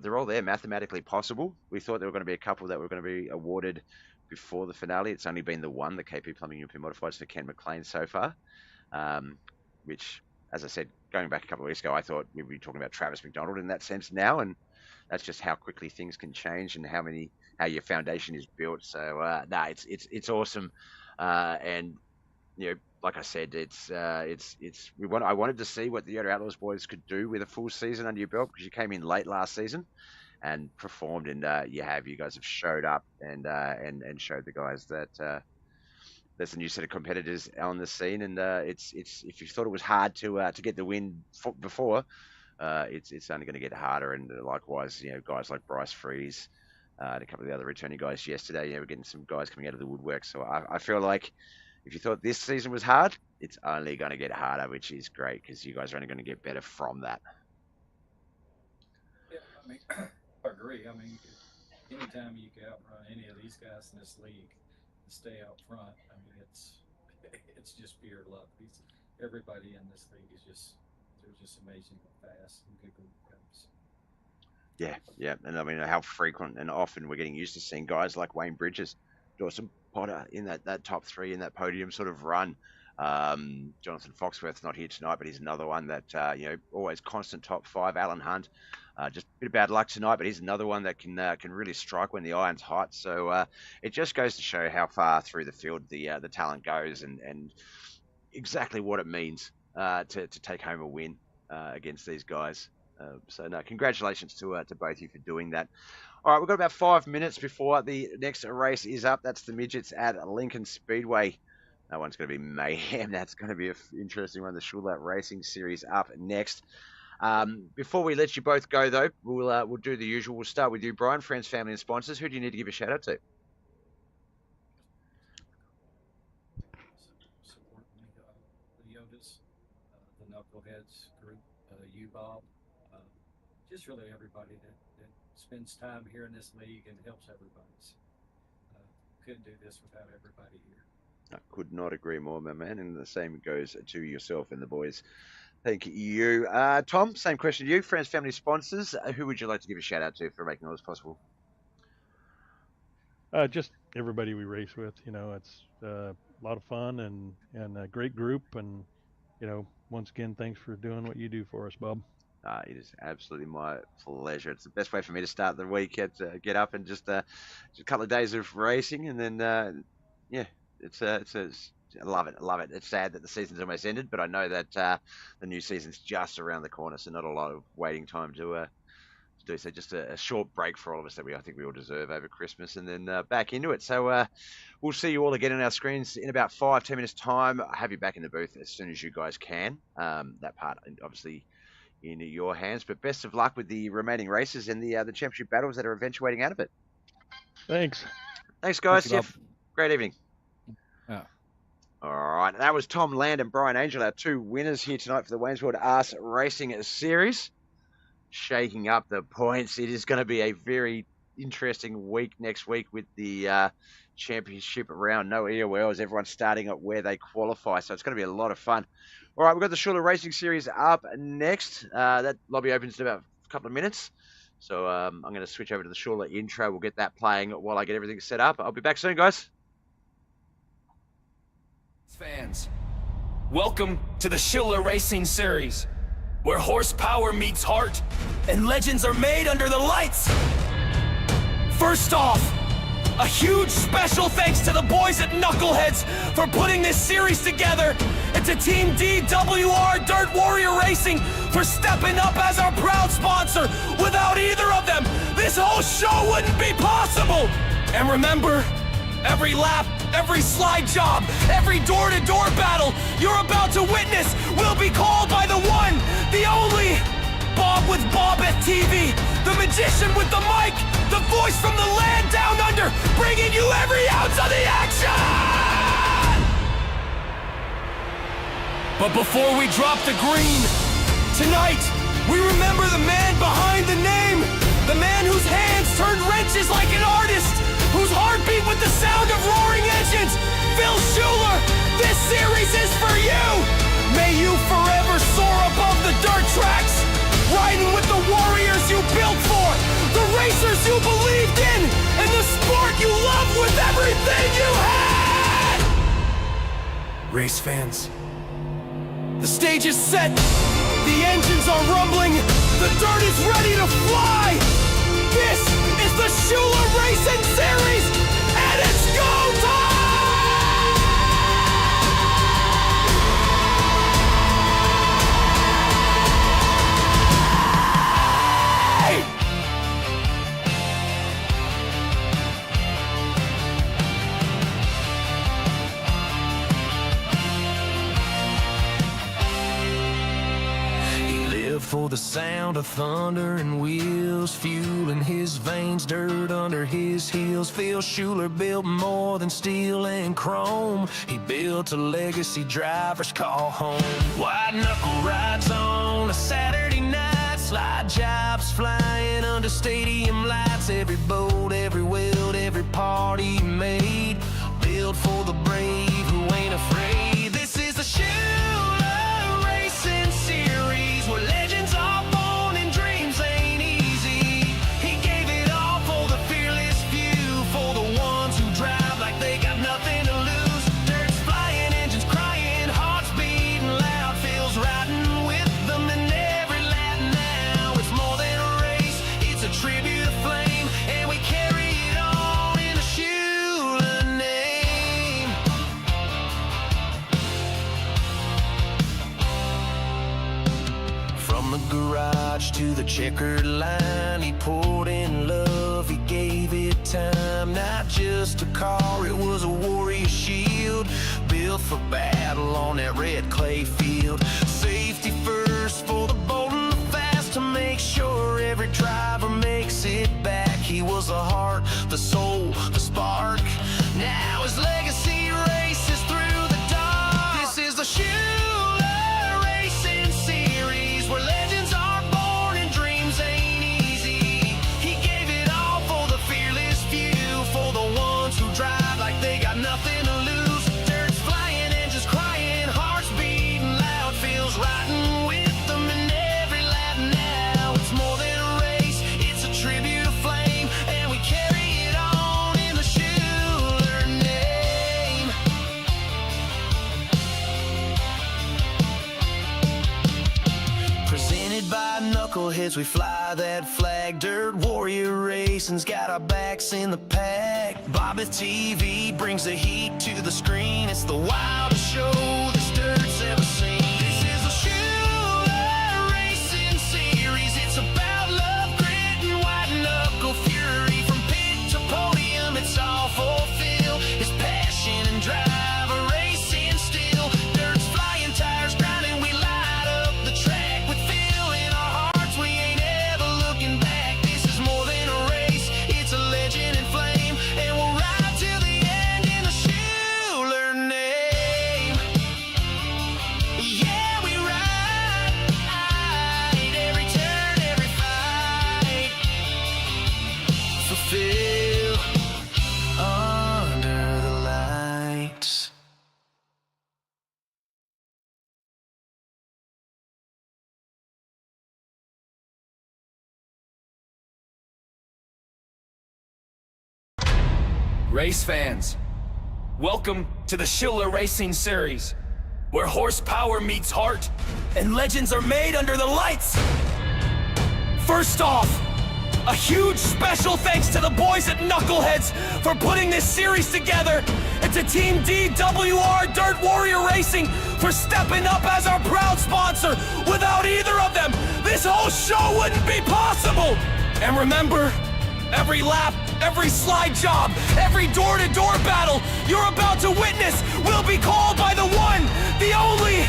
they're all there, mathematically possible. We thought there were going to be a couple that were going to be awarded before the finale. It's only been the one, the KP Plumbing UP Modifieds for Ken McLean so far, which, as I said, going back a couple of weeks ago, I thought we'd be talking about Travis McDonald in that sense now, and that's just how quickly things can change and how your foundation is built. So it's awesome, and like I said, I wanted to see what the Yoda Outlaws boys could do with a full season under your belt, because you came in late last season and performed, and you guys have showed up and showed the guys that there's a new set of competitors on the scene, and it's if you thought it was hard to get the win before, it's only going to get harder. And likewise, guys like Bryce Freeze, and a couple of the other returning guys yesterday. We're getting some guys coming out of the woodwork. So I feel like if you thought this season was hard, it's only going to get harder, which is great because you guys are only going to get better from that. Yeah, I mean, I agree. I mean, anytime you can outrun any of these guys in this league and stay out front, I mean, it's just pure luck. Everybody in this league is they're just amazing fast and good guys. Yeah, and I mean how frequent and often we're getting used to seeing guys like Wayne Bridges, Dawson Potter in that top three in that podium sort of run. Jonathan Foxworth's not here tonight, but he's another one that always constant top five. Alan Hunt, just a bit of bad luck tonight, but he's another one that can really strike when the iron's hot. So it just goes to show how far through the field the talent goes and exactly what it means to take home a win against these guys. So no, congratulations to both of you for doing that. All right, we've got about 5 minutes before the next race is up. That's the Midgets at Lincoln Speedway. That one's going to be mayhem. That's going to be an interesting one. The SHULER Racing Series up next. Before we let you both go, though, we'll do the usual. We'll start with you, Brian. Friends, family, and sponsors. Who do you need to give a shout out to? Support me, the Yodas, the Knuckleheadz group, you, Bob, just really everybody that spends time here in this league and helps everybody. Couldn't do this without everybody here. I could not agree more, my man, and the same goes to yourself and the boys. Thank you. Tom, same question to you. Friends, family, sponsors. Who would you like to give a shout out to for making all this possible? Just everybody we race with. It's a lot of fun and a great group. And, once again, thanks for doing what you do for us, Bob. It is absolutely my pleasure. It's the best way for me to start the week. Get up and just a couple of days of racing, and then it's I love it. I love it. It's sad that the season's almost ended, but I know that the new season's just around the corner, so not a lot of waiting time to do. So just a short break for all of us that I think we all deserve over Christmas, and then back into it. So we'll see you all again on our screens in about 5-10 minutes time. I'll have you back in the booth as soon as you guys can. That part obviously in your hands, but best of luck with the remaining races and the championship battles that are eventuating out of it. Thanks, guys. Thank you, Great evening. Yeah. All right, that was Tom Land and Brian Angel, our two winners here tonight for the WANYE'S Racing Series. Shaking up the points. It is going to be a very interesting week next week with the championship round. No EOLs. Everyone's starting at where they qualify, so it's going to be a lot of fun. All right, we've got the SHULER Racing Series up next. That lobby opens in about a couple of minutes. So I'm going to switch over to the SHULER intro. We'll get that playing while I get everything set up. I'll be back soon, guys. Fans, welcome to the SHULER Racing Series, where horsepower meets heart and legends are made under the lights. First off, a huge special thanks to the boys at Knuckleheadz for putting this series together, and to Team DWR Dirt Warrior Racing for stepping up as our proud sponsor. Without either of them, this whole show wouldn't be possible. And remember, every lap, every slide job, every door-to-door battle you're about to witness will be called by the one, the only Bob with BobbethTV, the magician with the mic, the voice from the land down under, bringing you every ounce of the action! But before we drop the green, tonight, we remember the man behind the name, the man whose hands turned wrenches like an artist, whose heart beat with the sound of roaring engines. Phil SHULER, this series is for you! May you forever soar above the dirt tracks, riding with the warriors you built for, the racers you believed in, and the sport you loved with everything you had! Race fans, the stage is set, the engines are rumbling, the dirt is ready to fly! This is the SHULER Racing Series, and it's go time! the sound of thunder and wheels, fuel in his veins, dirt under his heels. Phil Schuler built more than steel and chrome. He built a legacy drivers call home. White knuckle rides on a Saturday night, slide jobs flying under stadium lights. Every boat, every weld, every part he made, built for the brave who ain't afraid. This is the SHULER Racing Series, where legends are born and dreams ain't easy. He gave it all for the fearless few, for the ones who drive like they got nothing to lose. Dirt's flying, engines crying, hearts beating loud, feels riding with them in every lap now. It's more than a race, it's a tribute to flame, and we carry it on in the SHULER name. From the garage to the checkered line, he poured in love, he gave it time. Not just a car, it was a warrior shield, built for battle on that red clay field. Safety first for the bold and the fast, to make sure every driver makes it back. He was the heart, the soul, the spark. Now his legacy races through the dark. This is the SHULER Racing Series, where legends are born and dreams ain't easy. He gave it all for the fearless few, for the ones who drive like they got nothing to lose. Dirt's flying, engines crying, hearts beating loud, feels riding with them in every lap now. It's more than a race, it's a tribute to flame, and we carry it on in the SHULER name. Presented by Knuckleheadz, we fly that flag. Dirt Warrior Racing's got our backs in the pack. BobbethTV brings the heat to the screen. It's the wildest show this dirt's ever seen. This is the SHULER Racing Series. It's about love, grit, and white knuckle fury. From pit to podium, it's all fulfilled. It's passion and drive, a racing still. Dirt's flying, tires grinding, we light up the track with feel in our hearts. We ain't ever looking back. This is more than a race, it's a legend in flame, and we'll ride till the end in the SHULER name. Yeah, we ride every turn, every fight, fulfill under the lights. Race fans, welcome to the SHULER Racing Series, where horsepower meets heart and legends are made under the lights. First off, a huge special thanks to the boys at Knuckleheadz for putting this series together, and to Team DWR Dirt Warrior Racing for stepping up as our proud sponsor. Without either of them, this whole show wouldn't be possible. And remember, every lap, every slide job, every door-to-door battle you're about to witness will be called by the one, the only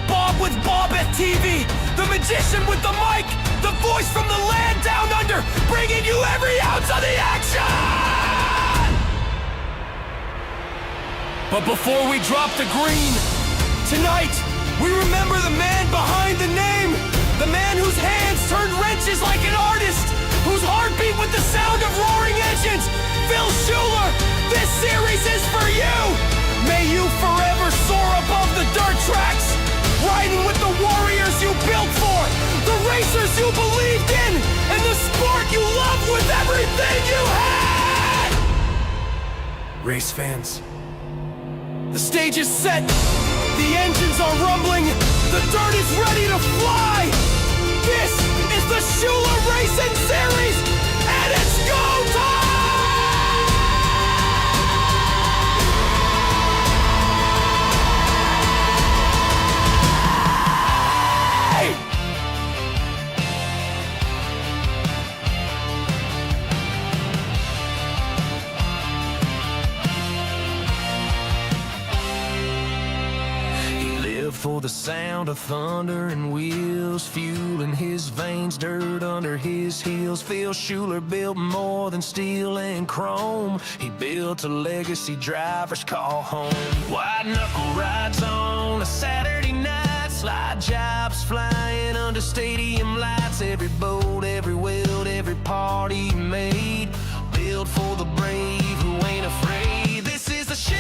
Bob with BobbethTV, the magician with the mic, the voice from the land down under, bringing you every ounce of the action! But before we drop the green, tonight we remember the man behind the name, the man whose hands turned wrenches like an artist, whose heart beat with the sound of roaring engines. Phil Schuler, this series is for you. May you forever soar above the dirt tracks, riding with the warriors you built for, the racers you believed in, and the sport you loved with everything you had. Race fans, the stage is set, the engines are rumbling, the dirt is ready to fly. This is the SHULER Racing Series, and it's go time! for the sound of thunder and wheels, fuel in his veins, dirt under his heels. Phil Schuler built more than steel and chrome. He built a legacy drivers call home. White knuckle rides on a Saturday night, slide jobs flying under stadium lights. Every boat, every weld, every part he made, built for the brave who ain't afraid. This is the SHULER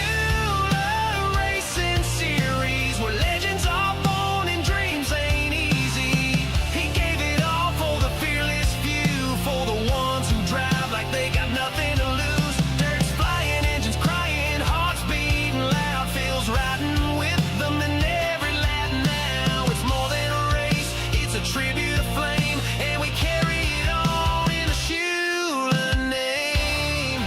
Racing Series, where legends are born and dreams ain't easy. He gave it all for the fearless few, for the ones who drive like they got nothing to lose. Dirt's flying, engines crying, hearts beating loud, feels riding with them in every lap now. It's more than a race, it's a tribute to flame, and we carry it on in the SHULER name.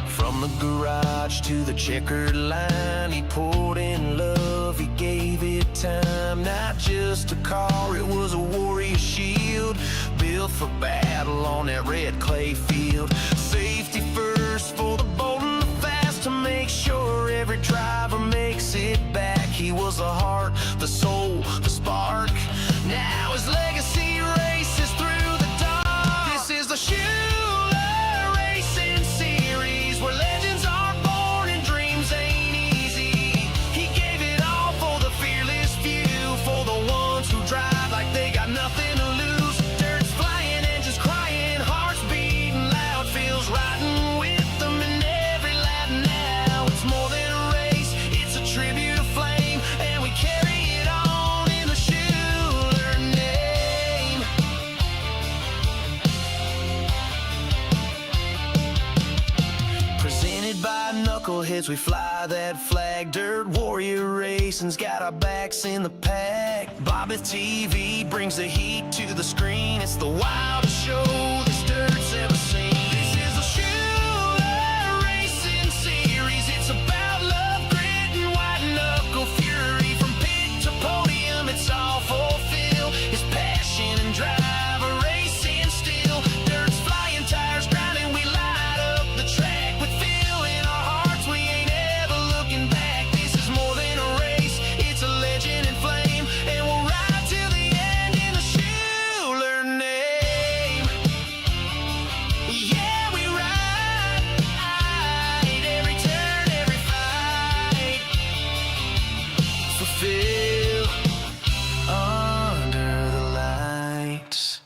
From the garage to the checkered line, he poured in love, he gave it time. Not just a car, it was a warrior shield, built for battle on that red clay field. Safety first for the bold and the fast, to make sure every driver makes it back. He was the heart, the soul, the spark. Now his legacy races through the dark. This is the SHULER Racing Series, where legends are born and dreams ain't easy. He gave it all for the fearless few, for the ones who drive like they got nothing to lose. Dirt's flying, engines crying, hearts beating loud, feels riding with them in every lap now. It's more than a race, it's a tribute to flame, and we carry it on in the SHULER name. Presented by Knuckleheadz, we fly that flag. Dirt Warrior Racing's got our backs in the pack. BobbethTV brings the heat to the screen. It's the wildest show this dirt's ever seen. This is the SHULER Racing Series. It's about love, grit, and white knuckle fury. From pit to podium, it's all fulfilled. His passion and drive are racing still. Dirt's flying, tires grinding, we light up the track with feel in our hearts. We ain't ever looking back. This is more than a race, it's a legend in flame, and we'll ride till the end in the SHULER name. Yeah, we ride every turn, every fight, fulfill under the lights.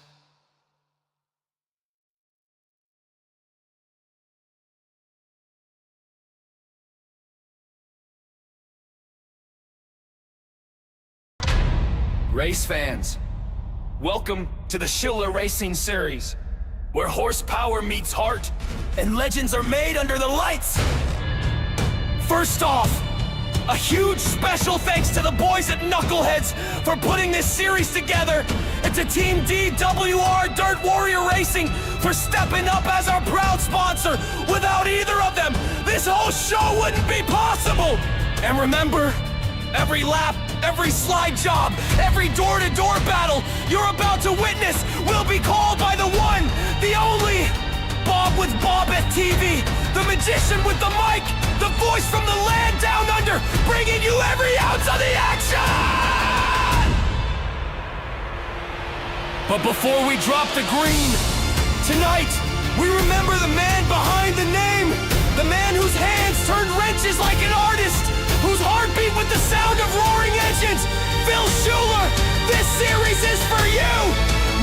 Race fans, welcome to the SHULER Racing Series, where horsepower meets heart and legends are made under the lights. First off, a huge special thanks to the boys at Knuckleheadz for putting this series together, and to Team DWR Dirt Warrior Racing for stepping up as our proud sponsor. Without either of them, this whole show wouldn't be possible. And remember, every lap, every slide job, every door-to-door battle you're about to witness will be called by the one, the only Bob with BobbethTV, the magician with the mic, the voice from the land down under, bringing you every ounce of the action! But before we drop the green, tonight we remember the man behind the name, the man whose hands turned wrenches like an artist, whose heartbeat with the sound of roaring engines. Phil Schuler, this series is for you!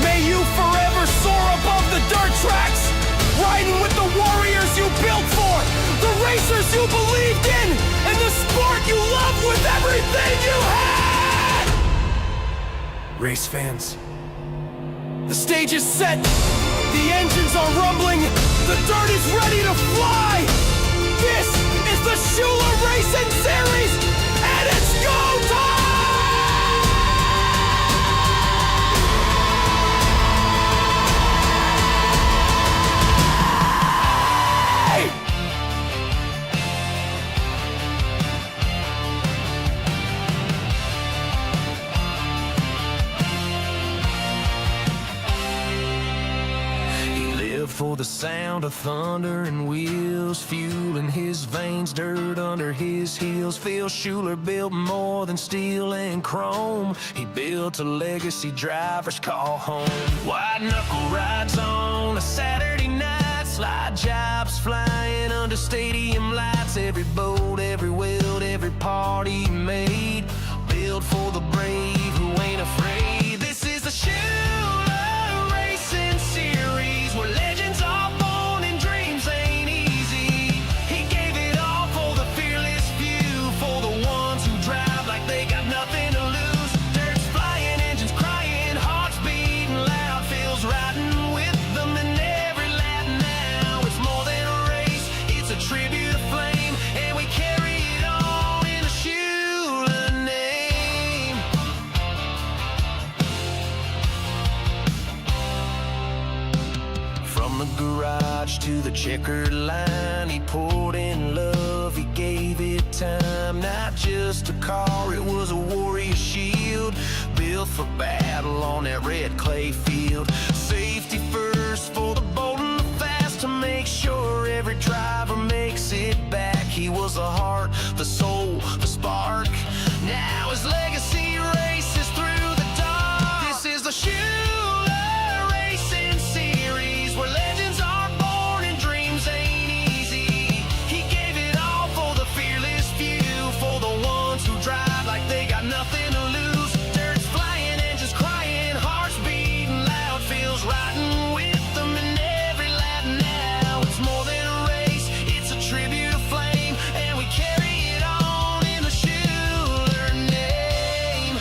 May you forever soar above the dirt tracks, riding with the warriors you built for, the racers you believed in, and the sport you loved with everything you had! Race fans, the stage is set, the engines are rumbling, the dirt is ready to fly! This is the SHULER Racing Series, and it's go time! For the sound sound of thunder and wheels, fuel in his veins, dirt under his heels. Phil Schuler built more than steel and chrome. He built a legacy drivers call home. White knuckle rides on a Saturday night, slide jobs flying under stadium lights. Every boat, every weld, every part he made, built for the brave who ain't afraid. This is the SHULER Racing Series, where legends are born and dreams ain't easy. He gave it all for the fearless few, for the ones who drive like they got nothing to lose. Dirt's flying, engines crying, hearts beating loud, feels riding with them in every lap now. It's more than a race, it's a tribute to flame, and we carry it all in the SHULER name. From the garage to the checkered line, he poured in love, he gave it time. Not just a car, it was a warrior shield, built for battle on that red clay field. Safety first for the bold and the fast, to make sure every driver makes it back. He was the heart, the soul, the spark. Now his legacy races through the dark. This is the SHULER Racing Series, where legends are born and dreams ain't easy. He gave it all for the fearless few, for the ones who drive like they got nothing to lose. Dirt's flying, engines crying, hearts beating loud, feels riding with them in every lap now. It's more than a race, it's a tribute to flame, and we carry it on in the SHULER name.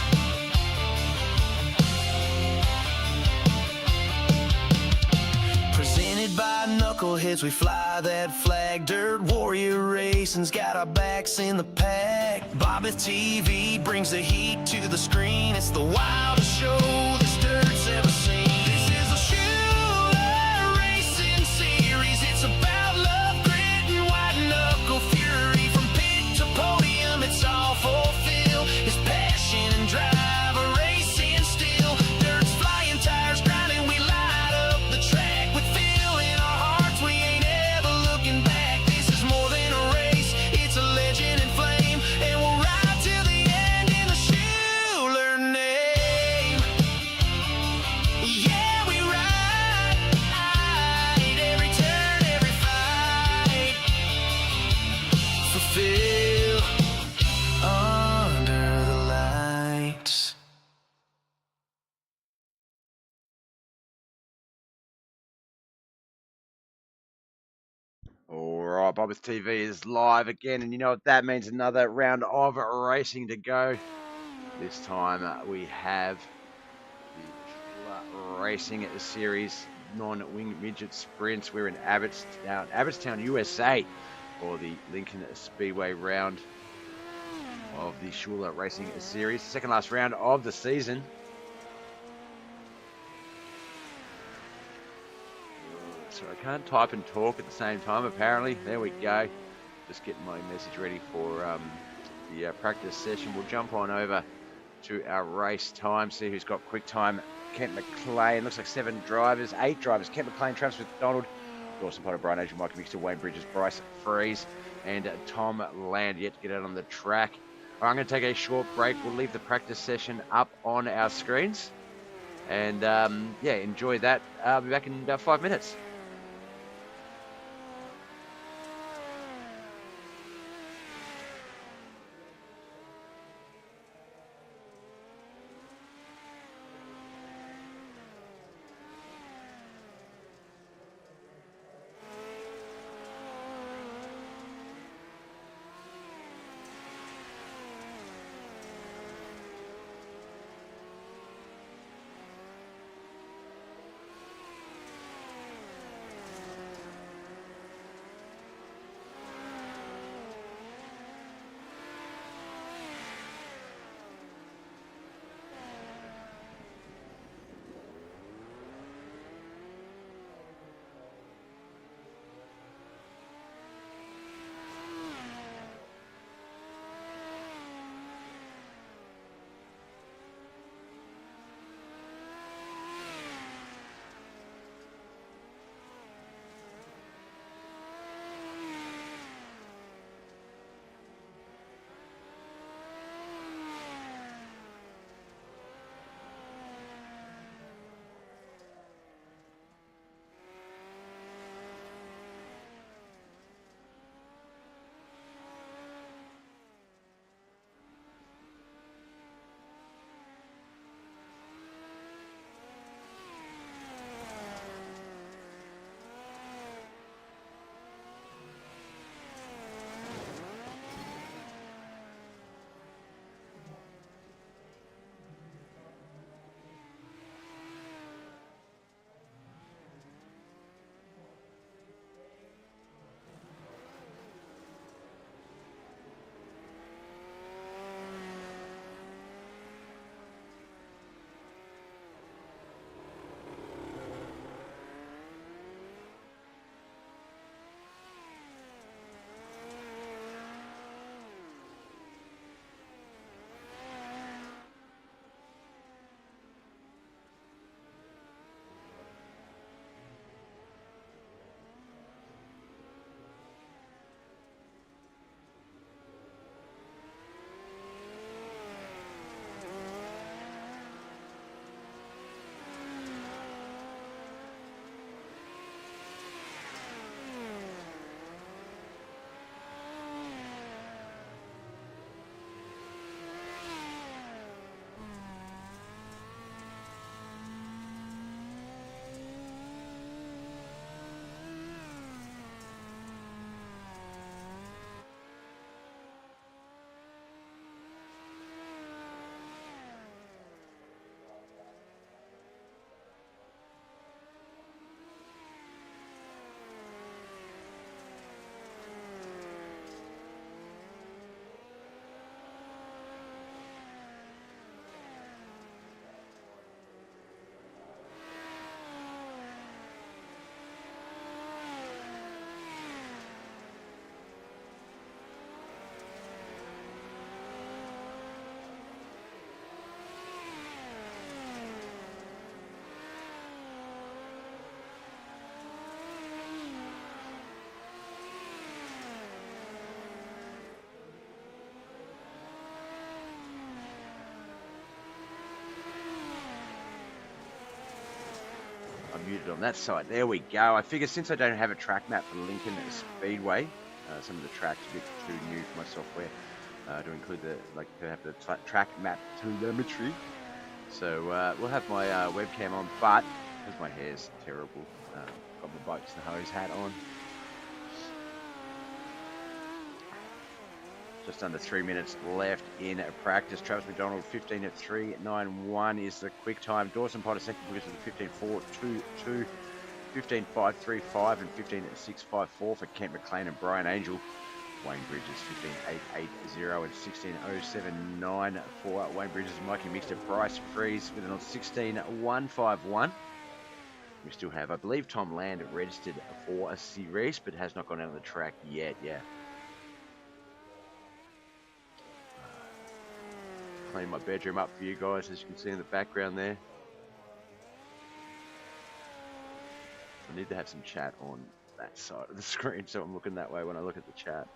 Presented by Knuckleheadz, we fly that flag. Dirt Warrior Racing's got our backs in the pack. BobbethTV brings the heat to the screen. It's the wildest show this dirt's ever seen. This is the SHULER Racing Series. It's about love, grit, and white knuckle fury. From pit to podium, it's all fulfilled. His passion and drive are racing still. Dirt's flying, tires grinding, we light up the track. With feel in our hearts, we ain't ever looking back. This is more than a race, it's a legend in flame, and we'll ride till the end in the SHULER name. Yeah, we ride every turn, every fight, fulfill under the lights. Alright, BobbethTV is live again, and you know what that means, another round of racing to go. This time we have the SHULER Racing Series non-wing midget sprints. We're in Abbottstown, USA, for the Lincoln Speedway round of the SHULER Racing Series. Second last round of the season. So I can't type and talk at the same time, apparently. There we go. Just getting my message ready for the practice session. We'll jump on over to our race time, see who's got quick time. Kent McLean, looks like 8 drivers. Kent McLean, Travis McDonald, Dawson Potter, Brian Adrian, Mike Mixter, Wayne Bridges, Bryce Freeze, and Tom Land yet to get out on the track. All right, I'm going to take a short break. We'll leave the practice session up on our screens. And yeah, enjoy that. I'll be back in 5 minutes. muted on that side. There we go. I figure since I don't have a track map for Lincoln Speedway, some of the tracks are a bit too new for my software to include to have the track map telemetry. So we'll have my webcam on, but because my hair's terrible, got my boats and hose hat on. Just under 3 minutes left in practice. Travis McDonald 15 at 3.91 is the quick time. Dawson Potter second quickest with 15.422, 15.535 and 15.654 for Kent McLean and Brian Angel. Wayne Bridges 15.880 and 16.079 for Wayne Bridges. Mikey mixed at Bryce Freeze with an 16.151. We still have, I believe, Tom Land registered for a series, but has not gone out on the track yet. Yeah. Clean my bedroom up for you guys, as you can see in the background there. I need to have some chat on that side of the screen, so I'm looking that way when I look at the chat.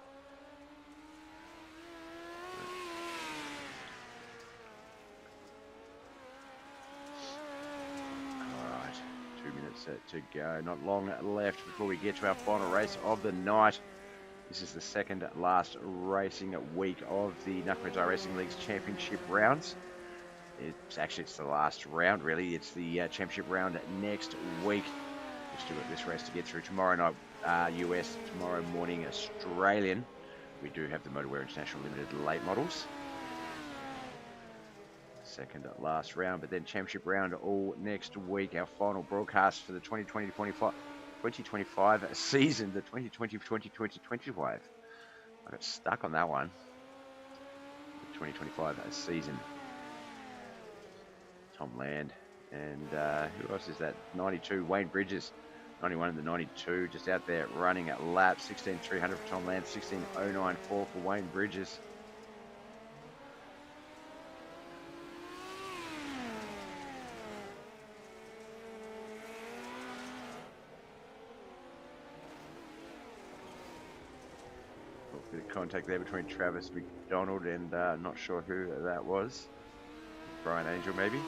Alright, 2 minutes to go. Not long left before we get to our final race of the night. This is the second last racing week of the Knuckleheadz iRacing League's championship rounds. It's the last round, really. It's the championship round next week. We've still got this race to get through tomorrow night, US, tomorrow morning, Australian. We do have the Motorwear International Limited late models. Second last round, but then championship round all next week. Our final broadcast for the 2020-2025 season, the 2020-2025. I got stuck on that one. The 2025 season. Tom Land. And who else is that? 92, Wayne Bridges. 91 in the 92, just out there running at lap. 16.300 for Tom Land. 16.094 for Wayne Bridges. Bit of contact there between Travis McDonald and not sure who that was. Brian Angel, maybe?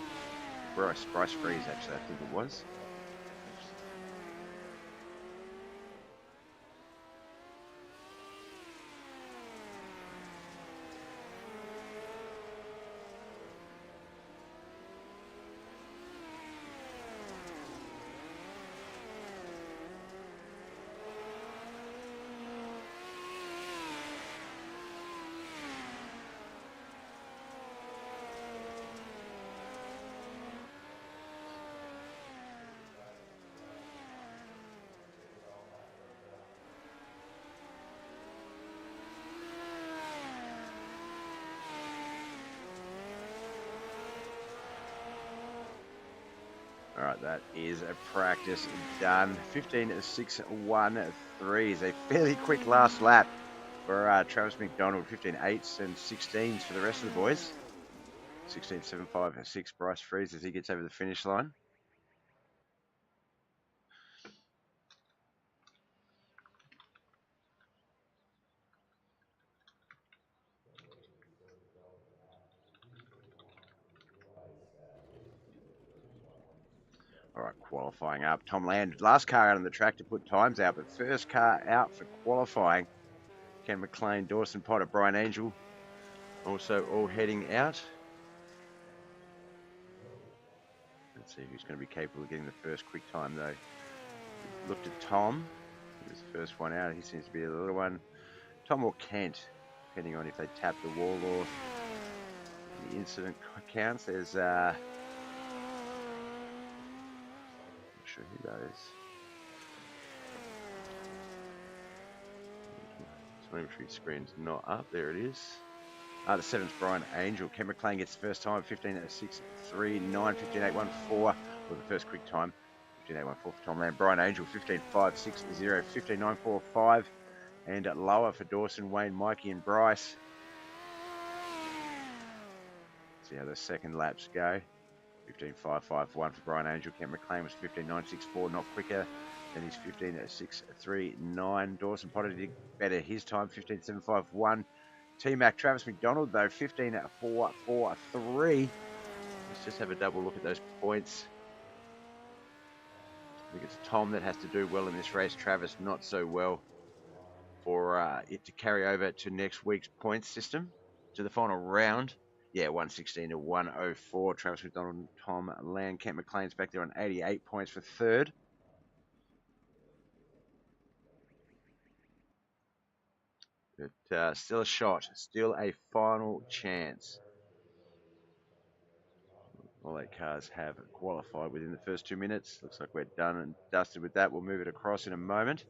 Bryce Freeze, actually, I think it was. All right, that is a practice done. 15.613 is a fairly quick last lap for Travis McDonald. 15.8s and 16s for the rest of the boys. 16.756 Bryce Freeze as he gets over the finish line. All right, qualifying up. Tom Land, last car out on the track to put times out, but first car out for qualifying. Ken McLean, Dawson Potter, Brian Angel, also all heading out. Let's see who's going to be capable of getting the first quick time, though. Looked at Tom. He was the first one out. He seems to be a little one. Tom or Kent, depending on if they tap the wall or the incident counts. There's sure who that is. Telemetry screen's not up. There it is. The 7th Brian Angel. Ken McLean gets the first time. 15.639, 15.814 for the first quick time. 15.814 for Tom Land. Brian Angel 15.560, 15.945 and lower for Dawson, Wayne, Mikey and Bryce. See how the second laps go. 15.551 for Brian Angel. Kent McLean was 15.964, not quicker than his 15.639. Dawson Potter did better his time, 15.751. T-Mac Travis McDonald, though, 15.443. Let's just have a double look at those points. I think it's Tom that has to do well in this race. Travis not so well for it to carry over to next week's point system, to the final round. Yeah, 116 to 104. Travis McDonald and Tom Land. Kent McLean's back there on 88 points for third. But still a shot, still a final chance. All eight cars have qualified within the first 2 minutes. Looks like we're done and dusted with that. We'll move it across in a moment.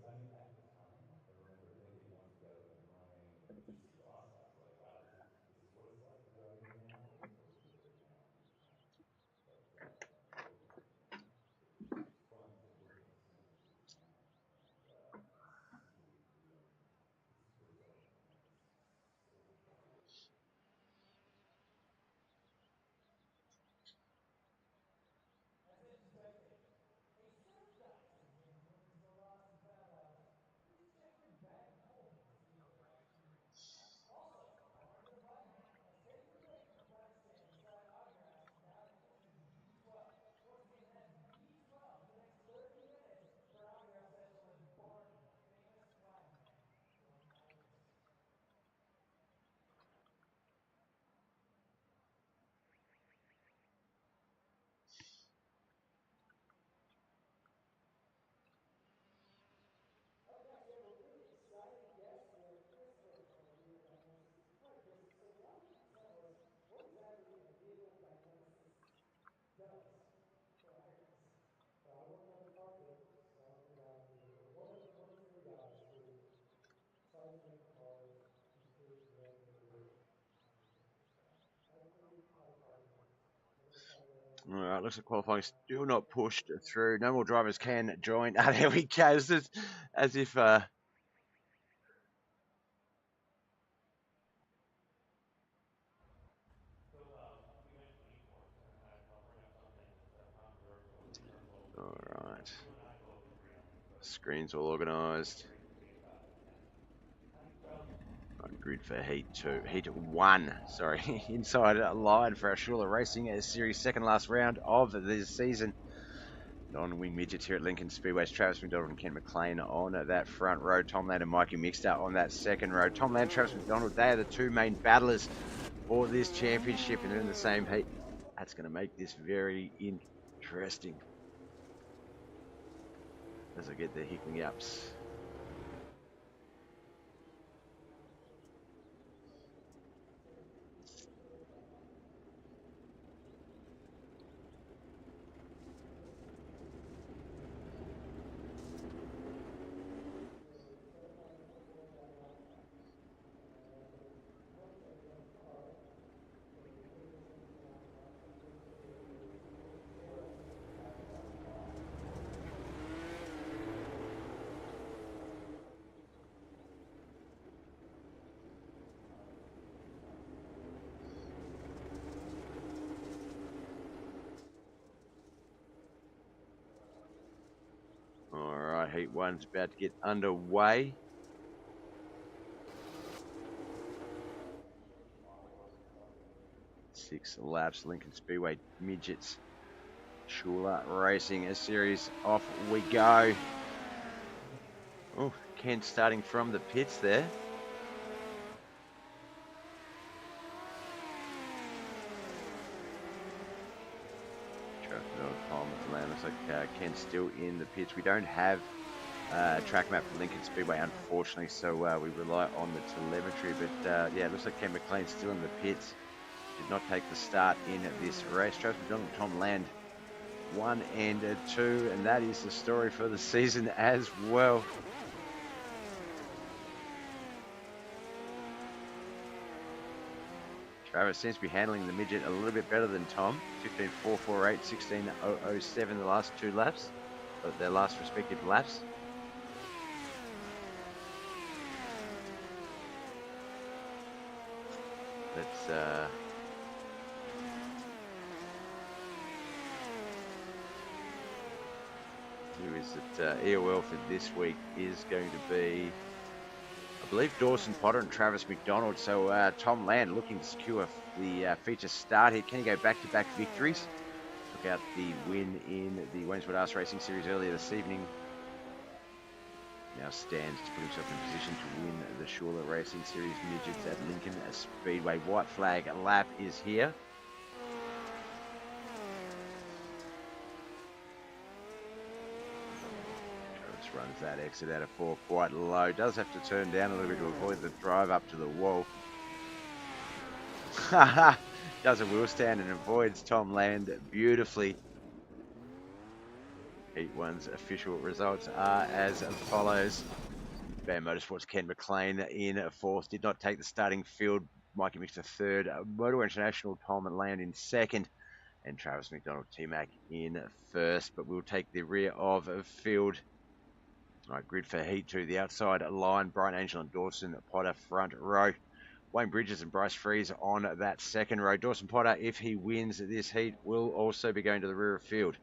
All right, looks like qualifying still not pushed through. No more drivers can join. Ah, there we go. It's just as if all right. Screens all organised. Right, grid for Heat 1. Sorry, inside line for our SHULER Racing Series second last round of the season. Non-wing midgets here at Lincoln Speedway. Travis McDonald and Kent McLean on that front row. Tom Land and Mikey Mixter on that second row. Tom Land, Travis McDonald, they are the two main battlers for this championship, and they're in the same heat. That's going to make this very interesting as I get the hickling ups. Heat 1's about to get underway. Six laps, Lincoln Speedway Midgets, SHULER Racing a series. Off we go. Oh, Kent starting from the pits there. Looks like Kent's still in the pits. We don't have track map for Lincoln Speedway, unfortunately, so we rely on the telemetry. But yeah, it looks like Kent McLean's still in the pits. Did not take the start in this race. Travis McDonald and Tom Land 1 and 2, and that is the story for the season as well. Travis seems to be handling the midget a little bit better than Tom. 15.448, 16.007 the last two laps, their last respective laps. Let's who is it? EOL for this week is going to be, I believe, Dawson Potter and Travis McDonald. So Tom Land looking to secure the feature start here. Can he go back-to-back victories? took out the win in the WANYE'S Racing Series earlier this evening. Now stands to put himself in position to win the SHULER Racing Series Midgets at Lincoln Speedway. White flag lap is here. Travis runs that exit out of 4 quite low. Does have to turn down a little bit to avoid the drive up to the wall. Does a wheel stand and avoids Tom Land beautifully. Heat 1's official results are as follows. Bam Motorsports' Ken McLean in 4th. Did not take the starting field. Mikey Mixter 3rd. Motor International Tom Land in 2nd. And Travis McDonald T-Mac in 1st. But we'll take the rear of field. All right, grid for Heat 2. The outside line. Brian Angel and Dawson Potter front row. Wayne Bridges and Bryce Freeze on that second row. Dawson Potter, if he wins this heat, will also be going to the rear of field.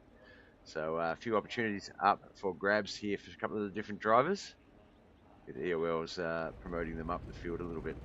So a few opportunities up for grabs here for a couple of the different drivers. With EOL's promoting them up the field a little bit.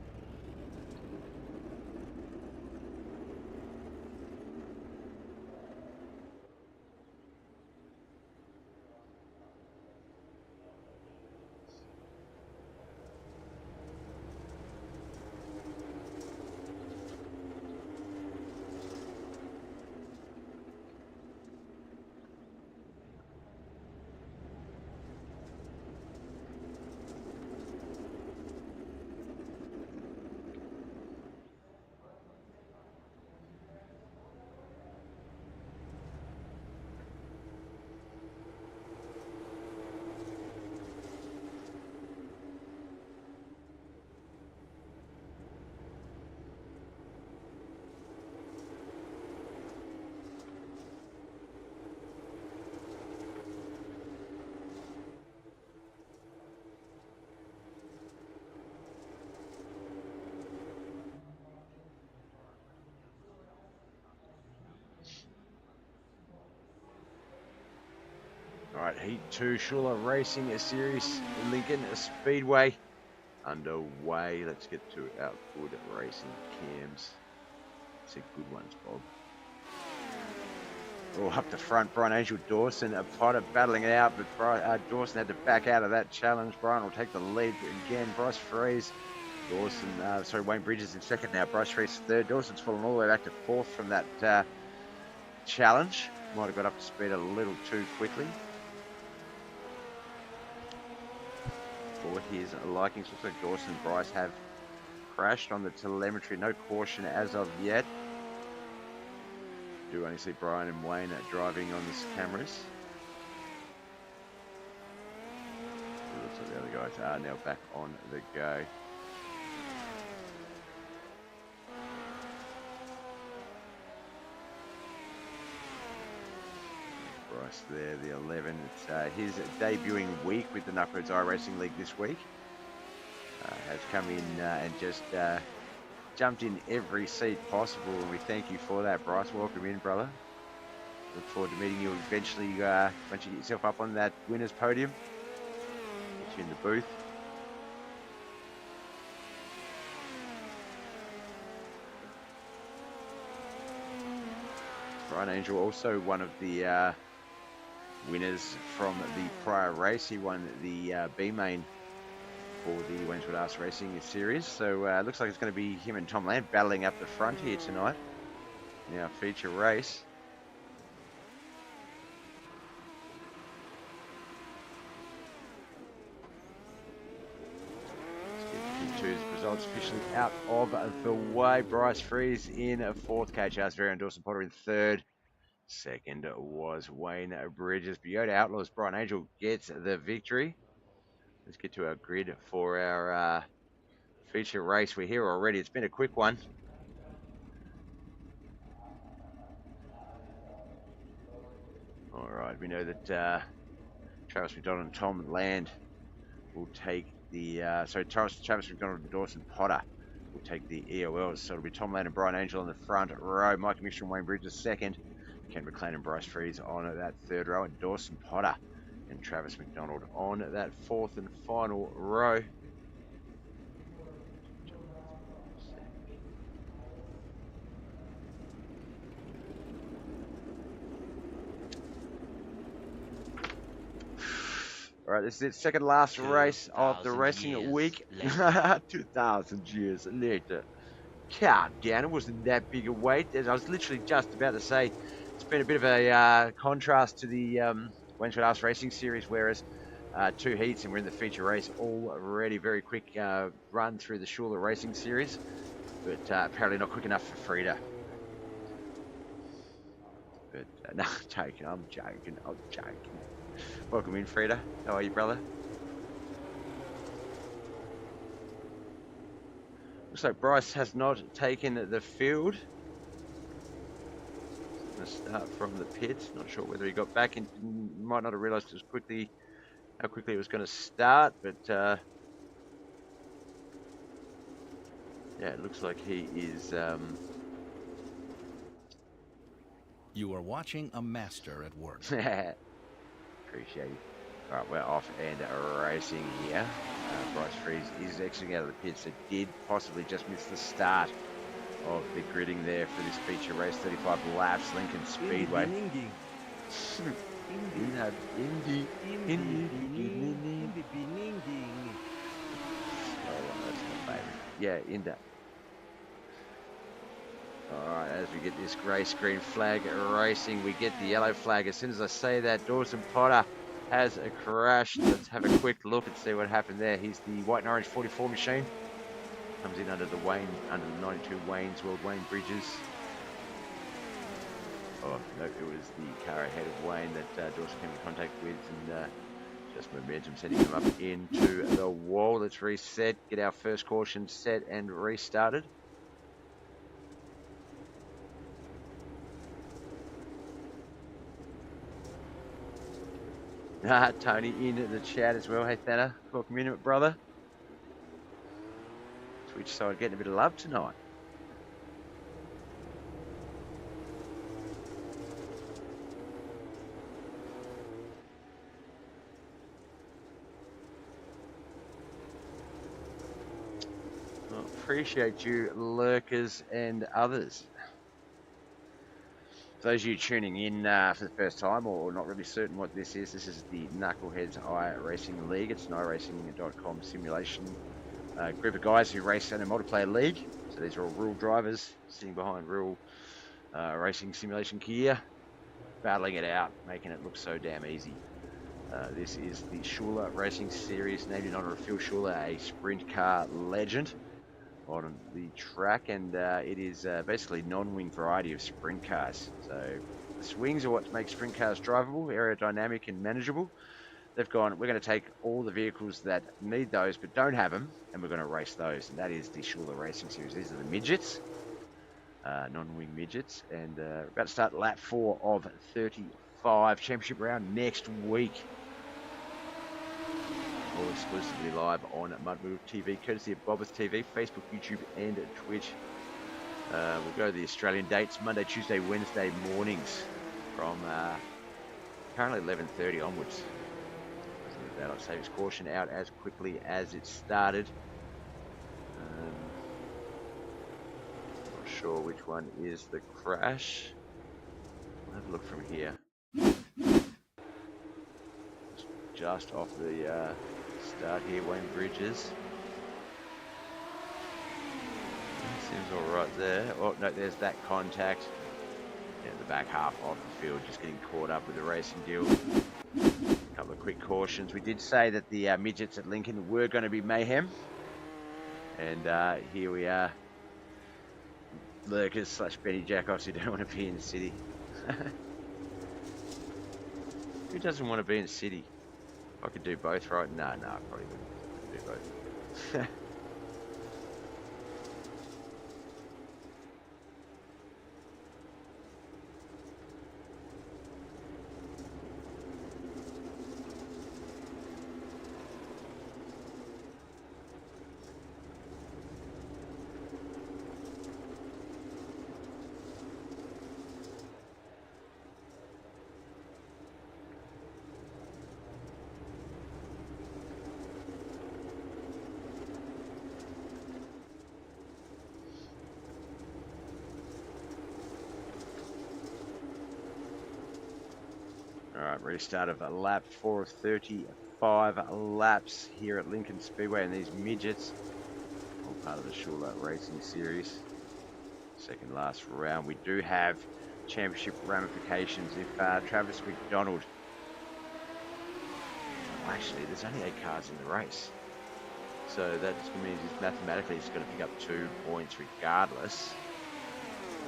All right, Heat 2 SHULER Racing Series Lincoln Speedway underway. Let's get to our good racing cams. It's a good ones, Bob. Oh, up the front, Brian Angel Dawson, Potter battling it out, but Dawson had to back out of that challenge. Brian will take the lead again. Bryce Freeze, Dawson, Wayne Bridges in 2nd now. Bryce Freeze 3rd. Dawson's fallen all the way back to 4th from that challenge. Might have got up to speed a little too quickly. For his likings, looks like Dawson and Bryce have crashed on the telemetry. No caution as of yet. Do only see Brian and Wayne driving on the cameras. It looks like the other guys are now back on the go. Bryce there, the 11. It's his debuting week with the Knuckleheadz iRacing League this week. Has come in and just jumped in every seat possible, and we thank you for that, Bryce. Welcome in, brother. Look forward to meeting you eventually once you get yourself up on that winner's podium. Get you in the booth. Brian Angel, also one of the winners from the prior race. He won the B main for the WANYE'S Racing Series. So it looks like it's going to be him and Tom Land battling up the front here tonight in our feature race. Let's get P2's results officially out of the way. Bryce Freeze in 4th, KHR's very own Dawson Potter in 3rd. 2nd was Wayne Bridges. Biota Outlaws, Brian Angel gets the victory. Let's get to our grid for our feature race. We're here already. It's been a quick one. All right, we know that Travis McDonald and Tom Land will take the... Travis McDonald and Dawson Potter will take the EOLs. So it'll be Tom Land and Brian Angel on the front row. Mike Mixter and Wayne Bridges 2nd. Ken McLean and Bryce Freeze on that 3rd row. And Dawson Potter and Travis McDonald on that 4th and final row. Right, this is its second last race of the 2,000 racing years week. later. 2,000 years later. Countdown. It wasn't that big a wait. As I was literally just about to say, it's been a bit of a contrast to the WANYE'S Racing Series, whereas 2 heats and we're in the feature race already. Very quick run through the SHULER Racing Series, but apparently not quick enough for Frida. But no, I'm joking. Welcome in, Frida. How are you, brother? Looks like Bryce has not taken the field. I'm going to start from the pit. Not sure whether he got back and might not have realised how quickly it was going to start, but yeah, it looks like he is. You are watching a master at work. Appreciate it. All right, we're off and racing here. Bryce Freeze is exiting out of the pits. It did possibly just miss the start of the gridding there for this feature race. 35 laps, Lincoln Speedway. Yeah, Inda. Alright, as we get this grey screen flag racing, we get the yellow flag. As soon as I say that, Dawson Potter has a crash. Let's have a quick look and see what happened there. He's the white and orange 44 machine. Comes in under the 92 Wayne's World Wayne Bridges. Oh, no, it was the car ahead of Wayne that Dawson came in contact with, and just momentum sending him up into the wall. Let's reset, get our first caution set and restarted. Tony in the chat as well. Hey, Thana, welcome in, brother. Twitch side getting a bit of love tonight. Well, appreciate you, lurkers and others. For those of you tuning in for the first time or not really certain what this is the Knuckleheadz iRacing League. It's an iRacing.com simulation group of guys who race in a multiplayer league. So these are all real drivers sitting behind real racing simulation gear, battling it out, making it look so damn easy. This is the SHULER Racing Series, named in honor of Phil Schuler, a sprint car legend on the track, and it is basically non-wing variety of sprint cars. So the swings are what make sprint cars drivable, aerodynamic and manageable. They've gone, we're going to take all the vehicles that need those but don't have them, and we're going to race those, and that is the SHULER Racing Series. These are the Midgets, non-wing Midgets, and we're about to start lap 4 of 35, championship round next week. All exclusively live on WANYE'S, courtesy of BobbethTV, Facebook, YouTube, and Twitch. We'll go to the Australian dates, Monday, Tuesday, Wednesday mornings from currently 11:30 onwards. That'll save its caution out as quickly as it started. Not sure which one is the crash. We'll have a look from here. Just off the start here, Wayne Bridges. Seems all right there. Oh no, there's that contact. Yeah, the back half of the field just getting caught up with the racing deal. A couple of quick cautions. We did say that the midgets at Lincoln were going to be mayhem, and here we are. Lurkers slash Benny Jackoffs who don't want to be in the city. Who doesn't want to be in the city? I could do both, right? No, I probably wouldn't do both. Alright, restart of lap 4 of 35. 5 laps here at Lincoln Speedway, and these midgets, all part of the SHULER Racing Series. Second last round. We do have championship ramifications if Travis McDonald. Actually, there's only 8 cars in the race, so that means mathematically he's going to pick up 2 points regardless.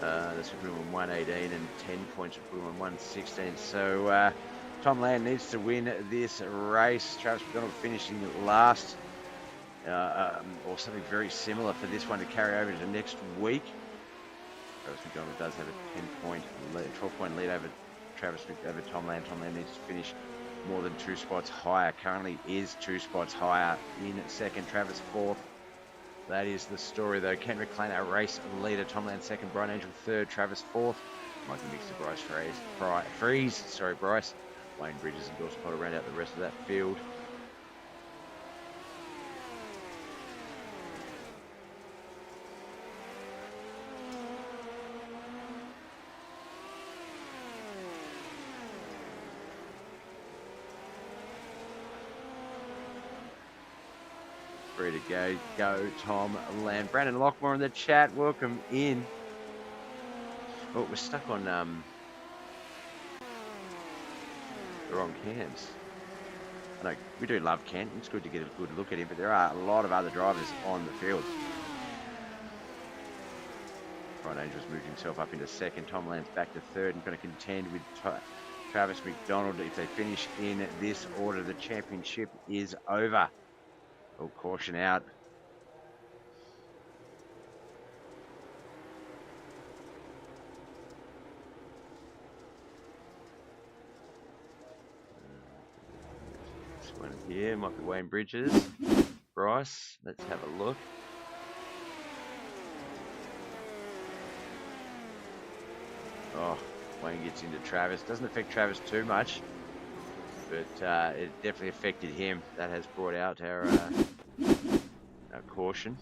That's going to put him on 118 and 10 points will put him on 116. So Tom Land needs to win this race. Travis McDonald finishing last, or something very similar for this one to carry over to next week. Travis McDonald does have a 12-point lead over Tom Land. Tom Land needs to finish more than 2 spots higher. Currently is 2 spots higher in second. Travis fourth. That is the story though. Ken McLean, our race leader. Tom Land second. Brian Angel third. Travis fourth. Mikey Mixter, Bryce. Wayne Bridges and Dawson Potter round out the rest of that field. Free to go, Tom Land. Brandon Lockmore in the chat, welcome in. Oh, we're stuck on the wrong cams. I know we do love Kent. It's good to get a good look at him, but there are a lot of other drivers on the field. Brian Angel's moved himself up into second. Tom Land's back to third and going to contend with Travis McDonald. If they finish in this order, the championship is over. Oh, caution out. This one here might be Wayne Bridges. Bryce, let's have a look. Oh, Wayne gets into Travis. Doesn't affect Travis too much, but it definitely affected him. That has brought out our caution.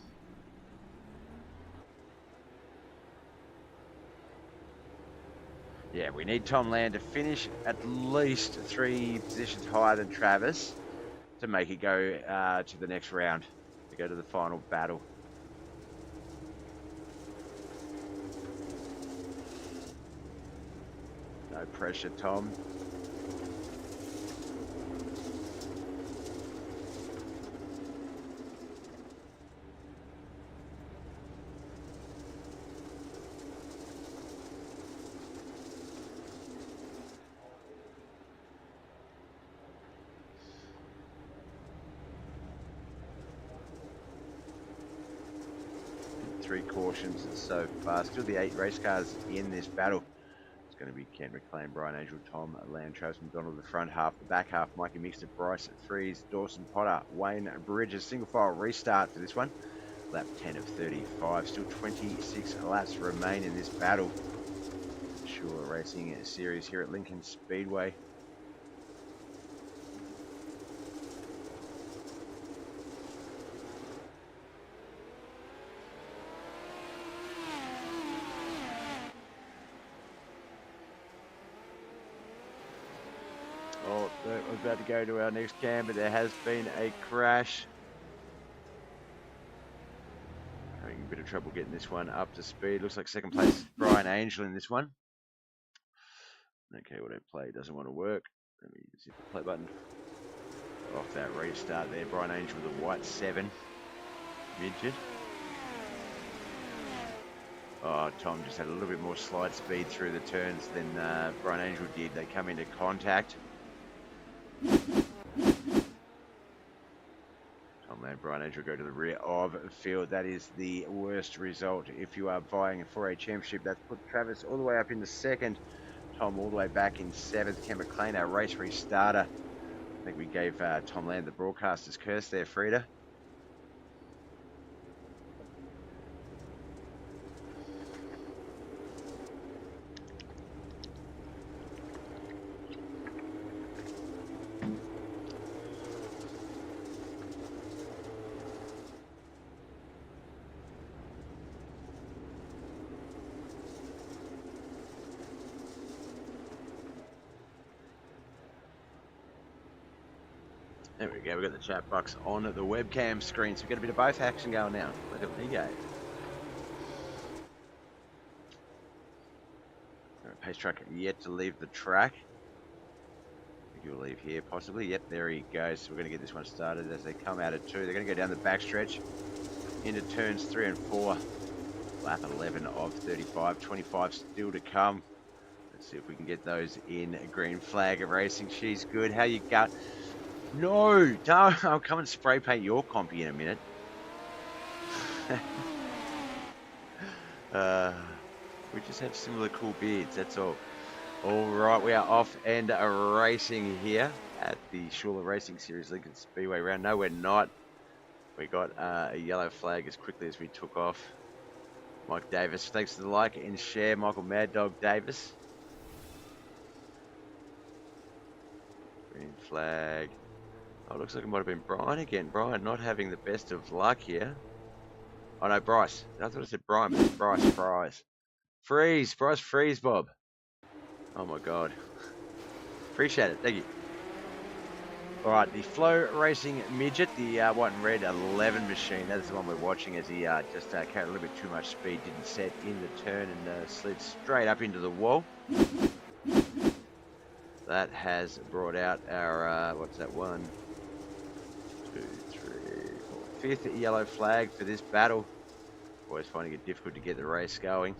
Yeah, we need Tom Land to finish at least 3 positions higher than Travis to make it go to the next round, to go to the final battle. No pressure, Tom. Three cautions so far. Still the 8 race cars in this battle. It's going to be Ken McLean, Brian Angel, Tom Land, Travis McDonald, the front half, the back half, Mikey Mixter, Bryce Freeze, Dawson Potter, Wayne Bridges. Single file restart for this one. Lap 10 of 35. Still 26 laps remain in this battle. SHULER Racing Series here at Lincoln Speedway. We're about to go to our next cam, but there has been a crash. Having a bit of trouble getting this one up to speed. Looks like second place, Brian Angel in this one. Okay, auto play doesn't want to work. Let me just hit the play button. Off that restart there, Brian Angel with a white 7. Midget. Oh, Tom just had a little bit more slide speed through the turns than Brian Angel did. They come into contact. Tom Land, Brian Angel go to the rear of field. That is the worst result if you are vying for a championship. That's put Travis all the way up into second. Tom all the way back in 7th. Ken McLean, our race restarter. I think we gave Tom Land the broadcaster's curse there, Frida. There we go, we've got the chat box on the webcam screen, so we've got a bit of both action going now. Look at me go. Pace truck yet to leave the track. I think he'll leave here possibly. Yep, there he goes. So we're going to get this one started as they come out of 2. They're going to go down the backstretch into turns 3 and 4. Lap 11 of 35. 25 still to come. Let's see if we can get those in. Green flag of racing. She's good. How you got? No, don't. I'll come and spray paint your compy in a minute. We just have similar cool beards, that's all. All right, we are off and racing here at the SHULER Racing Series Lincoln Speedway round. No, we're not. We got a yellow flag as quickly as we took off. Mike Davis, thanks for the like and share. Michael Mad Dog Davis. Green flag. Oh, looks like it might have been Brian again. Brian not having the best of luck here. Oh no, Bryce. I thought I said Brian, but it's Bryce. Freeze, Bryce, freeze, Bob. Oh my God. Appreciate it, thank you. All right, the Flow Racing Midget, the white and red 11 machine. That is the one we're watching as he just carried a little bit too much speed, didn't set in the turn and slid straight up into the wall. That has brought out our, what's that, 1, 2, 3, 4, 5th yellow flag for this battle. Always finding it difficult to get the race going.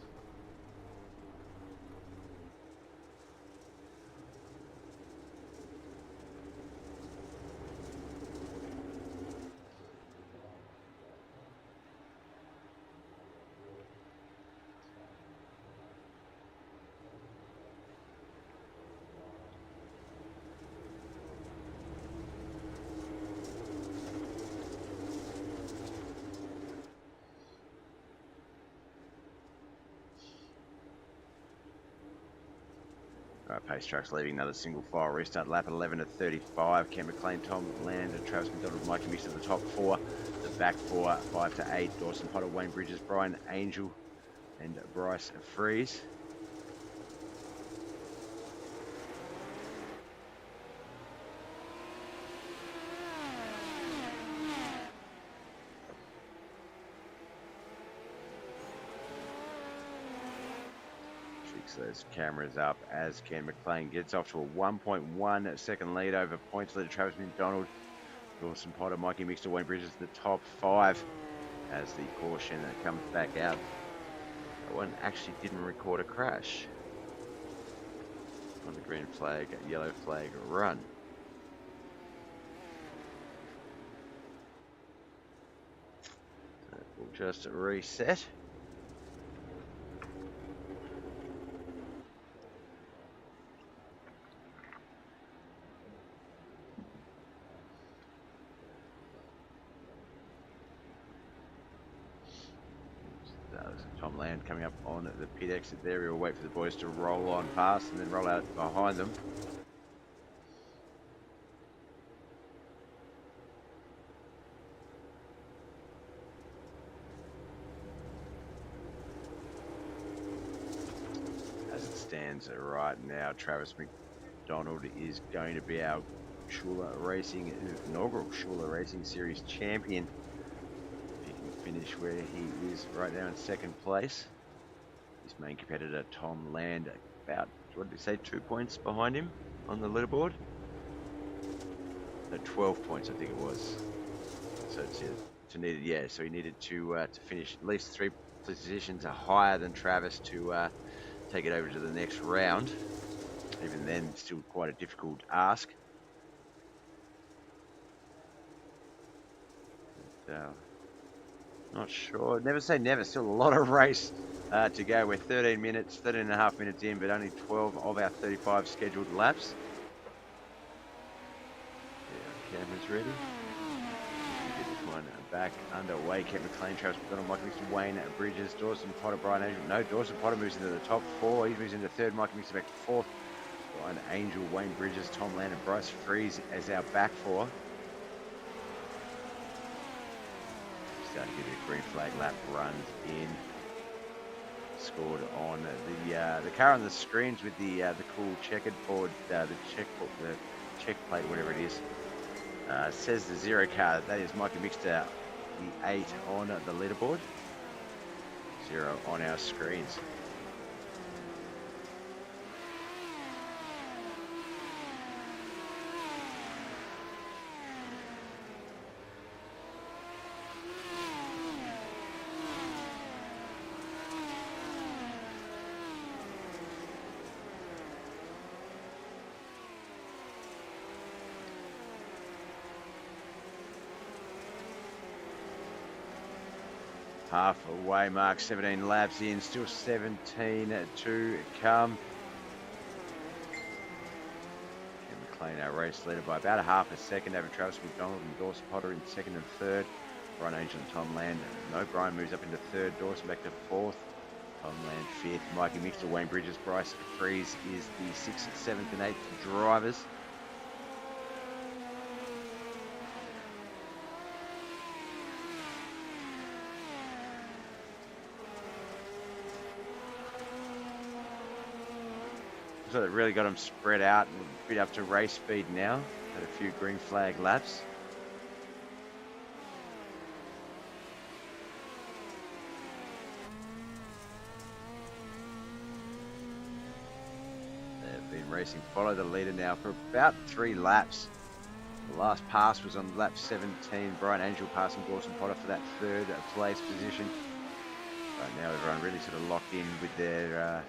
Alright, pace trucks leaving another single file restart. Lap 11 at 35. Ken McLean, Tom Land, Travis McDonald, Mikey Mix at the top 4. The back 4, 5 to 8. Dawson Potter, Wayne Bridges, Brian Angel, and Bryce Freeze. Those cameras up as Ken McLean gets off to a 1.1 second lead over points leader Travis McDonald, Dawson Potter, Mikey Mixter, Wayne Bridges, the top 5 as the caution comes back out. That one actually didn't record a crash on the green flag, yellow flag run. So we'll just reset. Tom Land coming up on the pit exit there. We'll wait for the boys to roll on past and then roll out behind them. As it stands right now, Travis McDonald is going to be our SHULER Racing, inaugural SHULER Racing Series champion. Finish where he is right now in second place. His main competitor Tom Land about, what did he say, 2 points behind him on the leaderboard? No, 12 points I think it was. So to needed, yeah, so he needed to finish at least 3 positions higher than Travis to take it over to the next round. Even then, still quite a difficult ask. But, not sure. Never say never. Still a lot of race to go. We're 13 and a half minutes in, but only 12 of our 35 scheduled laps. Yeah, camera's ready. Get this one back underway. Kevin McLean, Travis McDonald, Michael Mixon, Wayne Bridges, Dawson Potter, Brian Angel. No, Dawson Potter moves into the top 4. He moves into third. Michael Mixon back to 4th. Brian Angel, Wayne Bridges, Tom Land, and Bryce Freeze as our back 4. Starting to get a green flag lap runs in. Scored on the car on the screens with the cool checkered board, the check plate, whatever it is. Says the 0 car. That is Mikey Mixter, the 8 on the leaderboard. 0 on our screens. Halfway mark, 17 laps in, still 17 to come. Ken McLean, our race leader, by about a half a second. Having Travis McDonald and Dawson Potter in second and third. Brian Angel and Tom Land. No, Brian moves up into third. Dawson back to fourth. Tom Land fifth. Mikey Mixter, Wayne Bridges, Bryce Freeze is the sixth, seventh, and eighth drivers. So it really got them spread out and a bit up to race speed now. Had a few green flag laps. They've been racing follow the leader now for about 3 laps. The last pass was on lap 17. Brian Angel passing Dawson Potter for that third place position. Right now everyone really sort of locked in with their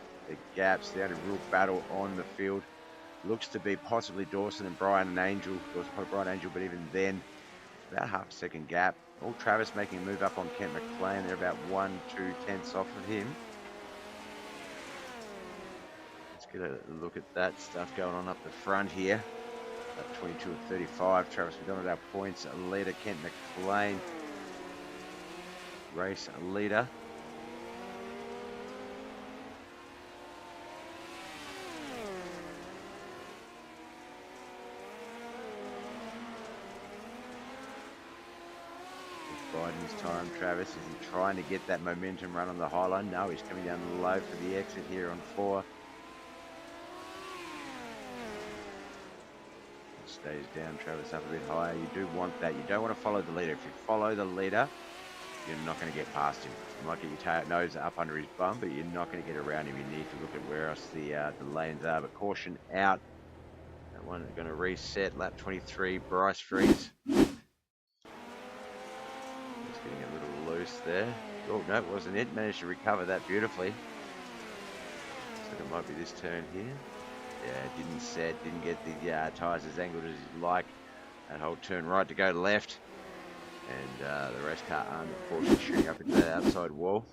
gaps. The only real battle on the field looks to be possibly Dawson and Brian Angel. Dawson Potter, Brian Angel, but even then, about half a second gap. All Travis making a move up on Kent McLean. They're about 1-2 tenths off of him. Let's get a look at that stuff going on up the front here. At 22 and 35, Travis McDonald, our points leader. Kent McLean, race leader. Biding his time, Travis. Is he trying to get that momentum run on the high line? No, he's coming down low for the exit here on 4. Stays down, Travis up a bit higher. You do want that. You don't want to follow the leader. If you follow the leader, you're not going to get past him. You might get your nose up under his bum, but you're not going to get around him. You need to look at where else the lanes are. But caution out. That one is going to reset. Lap 23, Bryce Freeze. Getting a little loose there. Oh, no, it wasn't it. Managed to recover that beautifully. So it might be this turn here. Yeah, didn't set, didn't get the tyres as angled as you'd like. That whole turn right to go left. And the race car arm, unfortunately, shooting up into that outside wall.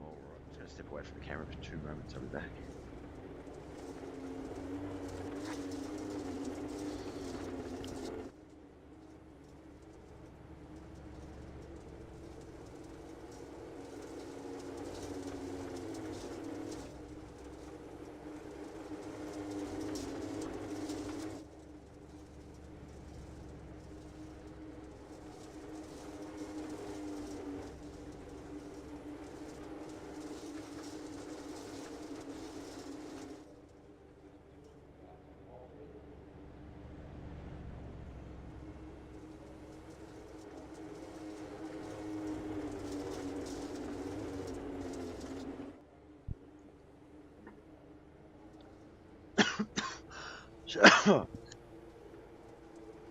All right, I'm going to step away from the camera for 2 moments. I'll be back.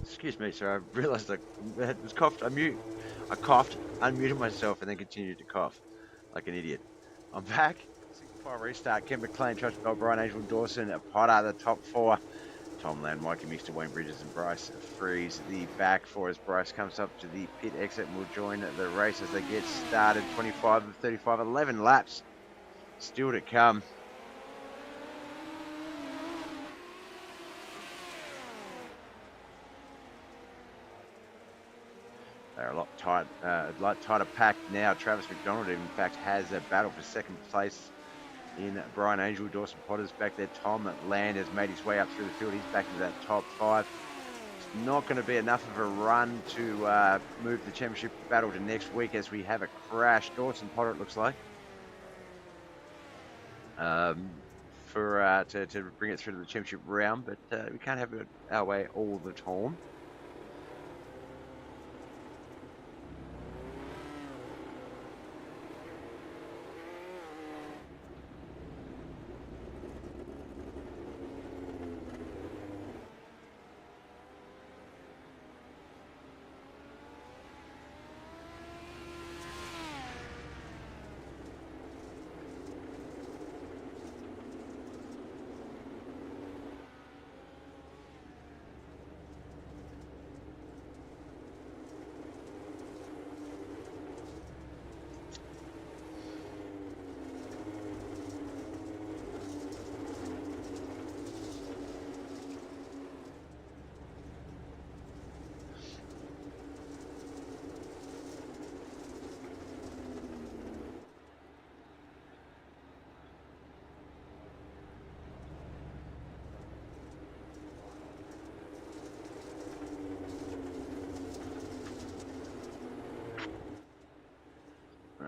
Excuse me, sir. I realised I was coughed. I coughed, unmuted myself, and then continued to cough like an idiot. I'm back. Single file restart. Ken McLean, Trust Gold, Brian Angel, Dawson, Potter, the top 4. Tom Land, Mikey Mixter, Wayne Bridges, and Bryce Freeze the back 4 as Bryce comes up to the pit exit and will join the race as they get started. 25 of 35, 11 laps still to come. They're a lot tighter packed now. Travis McDonald, in fact, has a battle for second place in Brian Angel. Dawson Potter's back there. Tom Land has made his way up through the field. He's back into that top 5. It's not going to be enough of a run to move the championship battle to next week as we have a crash. Dawson Potter, it looks like. for to bring it through to the championship round, but we can't have it our way all the time.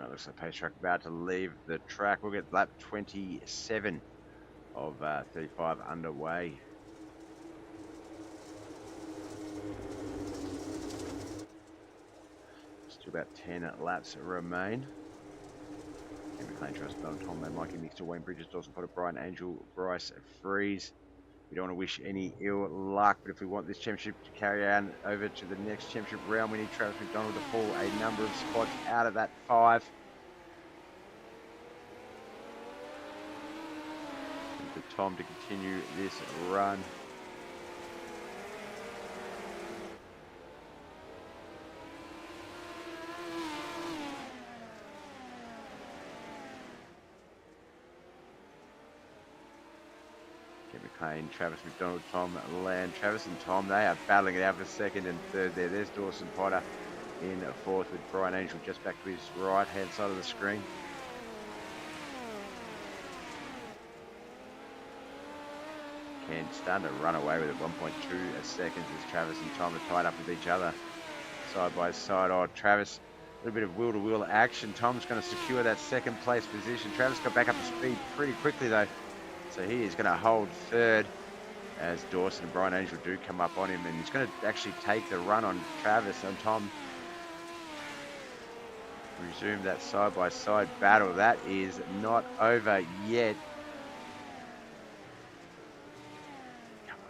Looks like pace truck about to leave the track. We'll get lap 27 of 35 underway. Still about 10 laps remain. McLean, Trust, Tom, Mikey, Mixter, Wayne Bridges, Dawson Potter, Brian Angel, Bryce Freeze. We don't want to wish any ill luck, but if we want this championship to carry on over to the next championship round, we need Travis McDonald to fall a number of spots out of that 5. For Tom to continue this run. McLean, Travis McDonald, Tom Land. Travis and Tom, they are battling it out for second and third there. There's Dawson Potter in fourth with Brian Angel just back to his right hand side of the screen. Kent starting to run away with it, 1.2 seconds as Travis and Tom are tied up with each other side by side. Oh, Travis, a little bit of wheel-to-wheel action. Tom's going to secure that second place position. Travis got back up to speed pretty quickly though, so he is going to hold third as Dawson and Brian Angel do come up on him, and he's going to actually take the run on Travis and Tom. Resume that side-by-side battle. That is not over yet.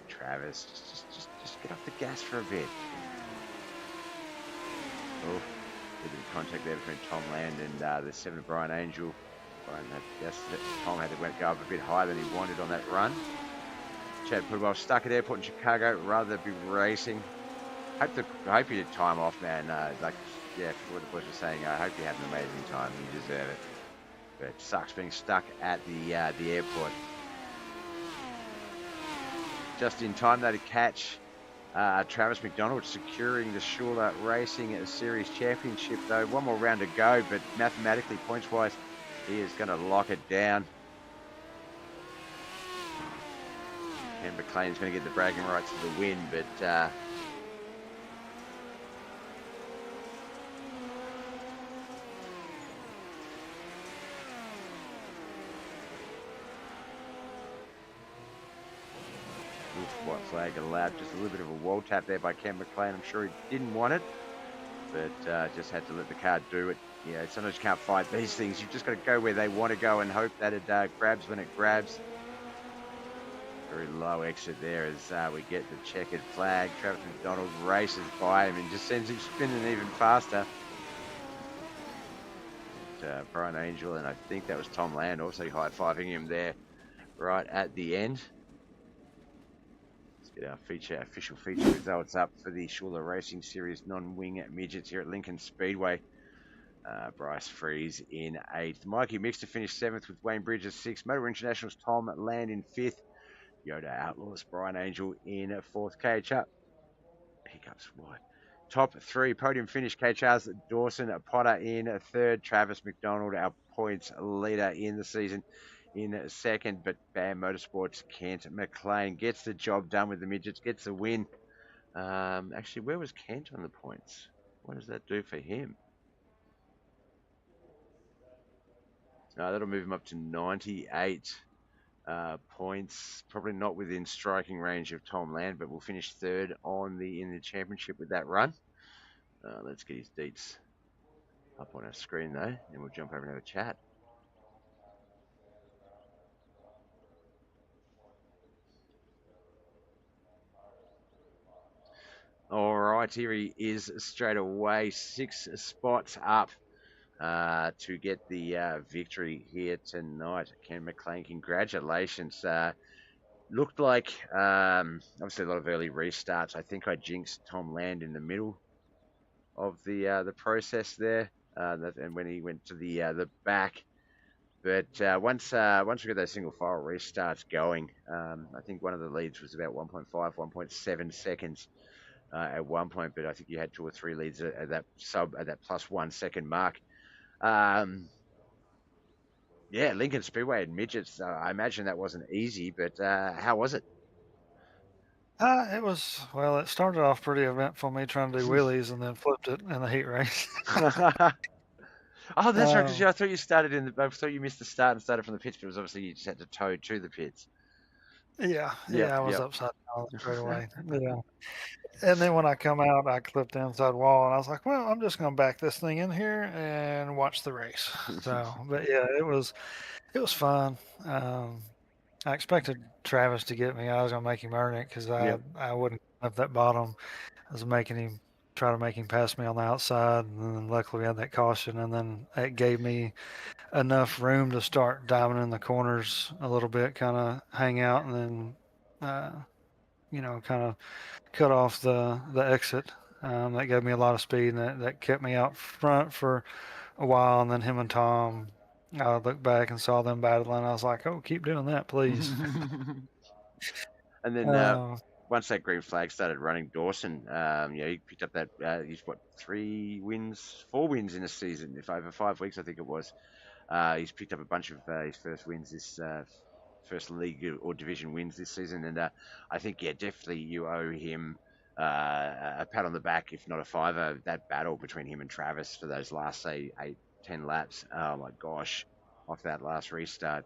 Travis, just get off the gas for a bit. Oh, a little bit of contact there between Tom Land and the 7 of Brian Angel. Tom had to go up a bit higher than he wanted on that run. Chad Putwell stuck at airport in Chicago rather than be racing. I hope you did time off, man. Yeah, for what the boys were saying, I hope you had an amazing time. You deserve it. But it sucks being stuck at the airport. Just in time though to catch Travis McDonald securing the SHULER Racing Series Championship though. One more round to go, but mathematically, points wise, he is going to lock it down. And McLean's going to get the bragging rights to the win, but white flag allowed. Just a little bit of a wall tap there by Ken McLean. I'm sure he didn't want it, but just had to let the car do it. You know, sometimes you can't fight these things. You've just got to go where they want to go and hope that it grabs when it grabs. Very low exit there as we get the checkered flag. Travis McDonald races by him and just sends him spinning even faster. But, Brian Angel, and I think that was Tom Land, also high-fiving him there right at the end. Get our official feature results up for the SHULER Racing Series non-wing midgets here at Lincoln Speedway. Bryce Freeze in 8th. Mikey Mixter finished 7th with Wayne Bridges 6th. Motor International's Tom Land in 5th. Yoda Outlaws Brian Angel in 4th. KHR hiccups wide. Top 3 podium finish. KHR's Dawson Potter in 3rd. Travis McDonald, our points leader in the season, in 2nd, but BAM Motorsports Kent McLean gets the job done with the midgets, gets the win. Actually, where was Kent on the points? What does that do for him? That'll move him up to 98 points. Probably not within striking range of Tom Land, but we'll finish third in the championship with that run. Let's get his deets up on our screen though, and we'll jump over and have a chat. All right, here he is straight away, 6 spots up to get the victory here tonight. Ken McLean, congratulations. Looked like, obviously, a lot of early restarts. I think I jinxed Tom Land in the middle of the process there, and when he went to the back. But once we got those single file restarts going, I think one of the leads was about 1.5, 1.7 seconds at one point. But I think you had 2 or 3 leads at that plus 1 second mark. Yeah, Lincoln Speedway and Midgets. I imagine that wasn't easy, but how was it? It was, well, it started off pretty eventful, me trying to do wheelies and then flipped it in the heat race. Oh, that's right, because I thought you started I thought you missed the start and started from the pits, but it was obviously you just had to tow to the pits. Yeah, I was upside down straight away. Yeah. And then when I come out, I clipped the inside wall, and I was like, well, I'm just going to back this thing in here and watch the race. So, but yeah, it was fun. I expected Travis to get me. I was going to make him earn it because I wouldn't up that bottom. I was try to make him pass me on the outside, and then luckily we had that caution, and then it gave me enough room to start diving in the corners a little bit, kind of hang out, and then kind of cut off the exit. That gave me a lot of speed, and that kept me out front for a while. And then him and Tom, I looked back and saw them battling. I was like, oh, keep doing that, please. And then once that green flag started running, Dawson, he picked up that, he's 4 wins in a season, if over 5 weeks, I think it was. He's picked up a bunch of his first wins first league or division wins this season, and I think definitely you owe him a pat on the back, if not a fiver. That battle between him and Travis for those last, say, 8-10 laps. Oh my gosh, off that last restart.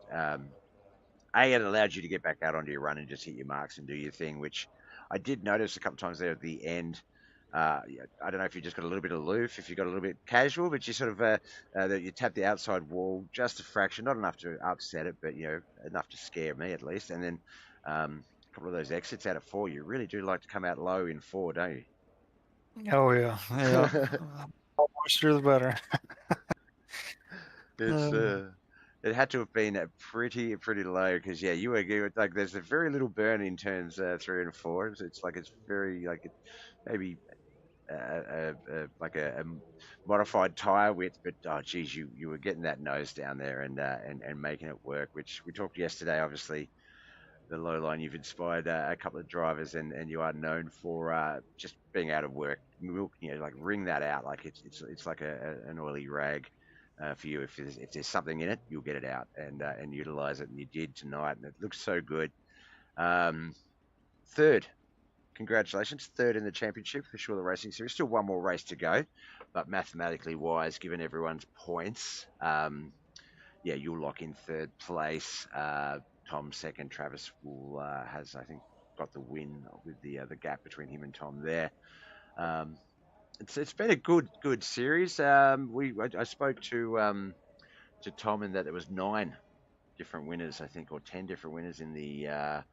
It allowed you to get back out onto your run and just hit your marks and do your thing, which I did notice a couple times there at the end. I don't know if you just got a little bit aloof, if you got a little bit casual, but you sort of you tapped the outside wall just a fraction, not enough to upset it, but enough to scare me at least. And then a couple of those exits out of 4, you really do like to come out low in 4, don't you? Oh yeah. More moisture the better. It had to have been pretty low because you were like there's a very little burn in turns 3 and 4. It's very maybe like a modified tire width, but oh geez, you were getting that nose down there and making it work, which we talked yesterday. Obviously, the low line, you've inspired a couple of drivers, and you are known for just being out of work, wring that out like it's like an oily rag. For you, if there's something in it, you'll get it out and utilize it, and you did tonight, and it looks so good. Third, congratulations, third in the championship for SHULER Racing Series. Still one more race to go, but mathematically wise, given everyone's points, you'll lock in third place. Tom second. Travis has, I think, got the win with the gap between him and Tom there. It's been a good series. I spoke to Tom in that there was 9 different winners, I think, or 10 different winners in the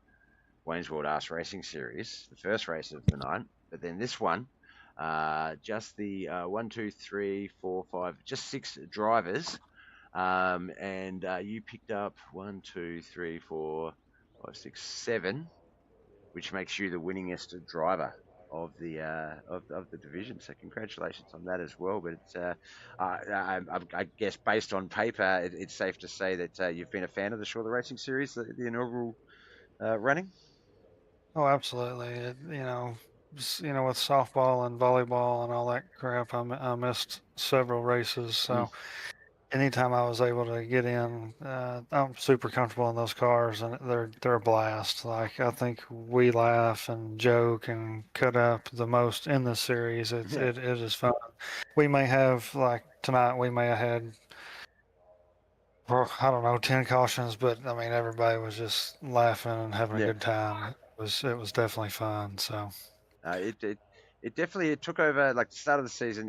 Wayne's World Ass Racing Series, the first race of the night. But then this one, just the 1, 2, 3, 4, 5, just 6 drivers, and you picked up 1, 2, 3, 4, 5, 6, 7, which makes you the winningest driver of the division. So congratulations on that as well. But it's I guess based on paper, it's safe to say that you've been a fan of the SHULER Racing Series, the inaugural running. Oh, absolutely. With softball and volleyball and all that crap, I missed several races. So anytime I was able to get in, I'm super comfortable in those cars, and they're a blast. Like, I think we laugh and joke and cut up the most in this series. It is fun. We may have, like tonight, we may have had I don't know, 10 cautions, but I mean, everybody was just laughing and having a Yeah. good time. It was definitely fun. So, It definitely it took over like the start of the season.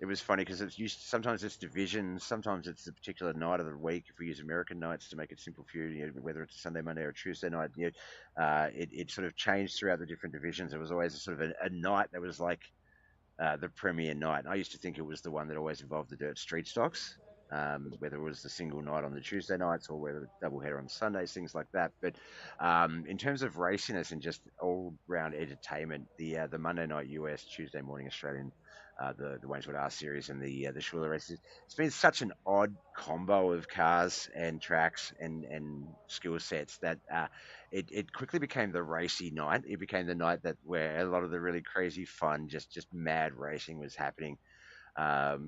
It was funny because it's used sometimes it's divisions, sometimes it's the particular night of the week. If we use American nights to make it simple for you, whether it's a Sunday, Monday, or Tuesday night, it sort of changed throughout the different divisions. There was always a sort of a night that was like the premier night. And I used to think it was the one that always involved the dirt street stocks, whether it was the single night on the Tuesday nights or whether the double header on Sundays, things like that. But in terms of raciness and just all round entertainment, the Monday night US, Tuesday morning Australian, the WANYE'S series and the SHULER races, it's been such an odd combo of cars and tracks and skill sets that it quickly became the racy night. It became the night that where a lot of the really crazy fun, just mad racing was happening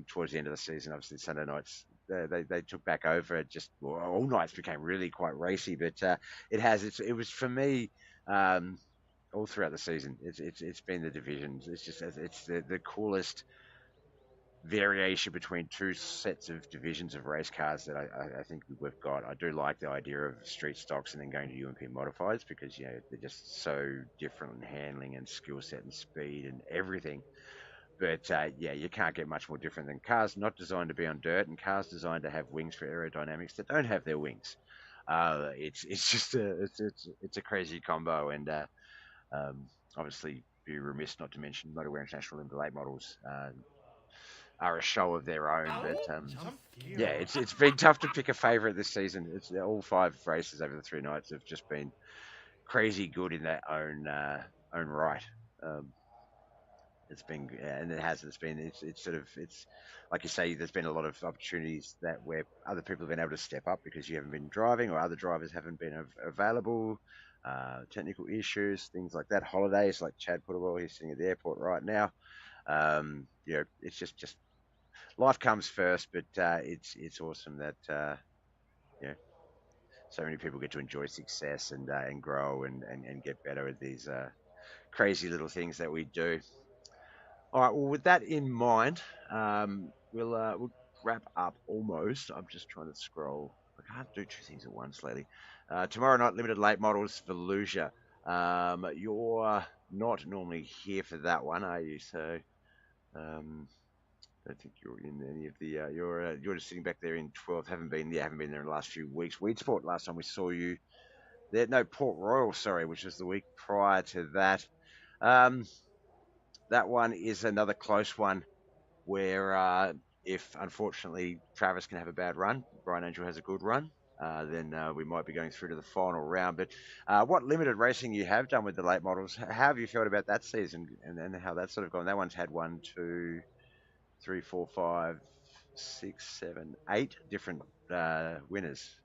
towards the end of the season. Obviously, Sunday nights they took back over. It just all nights became really quite racy. But it was for me. All throughout the season, it's been the divisions. It's the coolest variation between two sets of divisions of race cars that I think we've got. I do like the idea of street stocks and then going to UMP modifieds because they're just so different in handling and skill set and speed and everything. But you can't get much more different than cars not designed to be on dirt and cars designed to have wings for aerodynamics that don't have their wings. It's just it's a crazy combo, and obviously be remiss not to mention Motorwear International Limited late models are a show of their own. But it's been tough to pick a favourite this season. It's all 5 races over the 3 nights have just been crazy good in their own right. It's been and it has. It's sort of it's like you say. There's been a lot of opportunities that where other people have been able to step up because you haven't been driving or other drivers haven't been available. Technical issues, things like that. Holidays, like Chad Putterwell, he's sitting at the airport right now. It's just life comes first, but it's awesome that so many people get to enjoy success and grow and get better at these crazy little things that we do. All right. Well, with that in mind, we'll wrap up almost. I'm just trying to scroll. I can't do 2 things at once lately. Tomorrow night, limited late models for Lucia. You're not normally here for that one, are you? So, I don't think you're in any of the. You're just sitting back there in 12th. Haven't been there in the last few weeks. Weed Sport. Last time we saw you there. No, Port Royal. Sorry, which was the week prior to that. That one is another close one where if unfortunately Travis can have a bad run, Brian Angel has a good run, then we might be going through to the final round. But what limited racing you have done with the late models, how have you felt about that season and how that's sort of gone? That one's had 1, 2, 3, 4, 5, 6, 7, 8 different winners.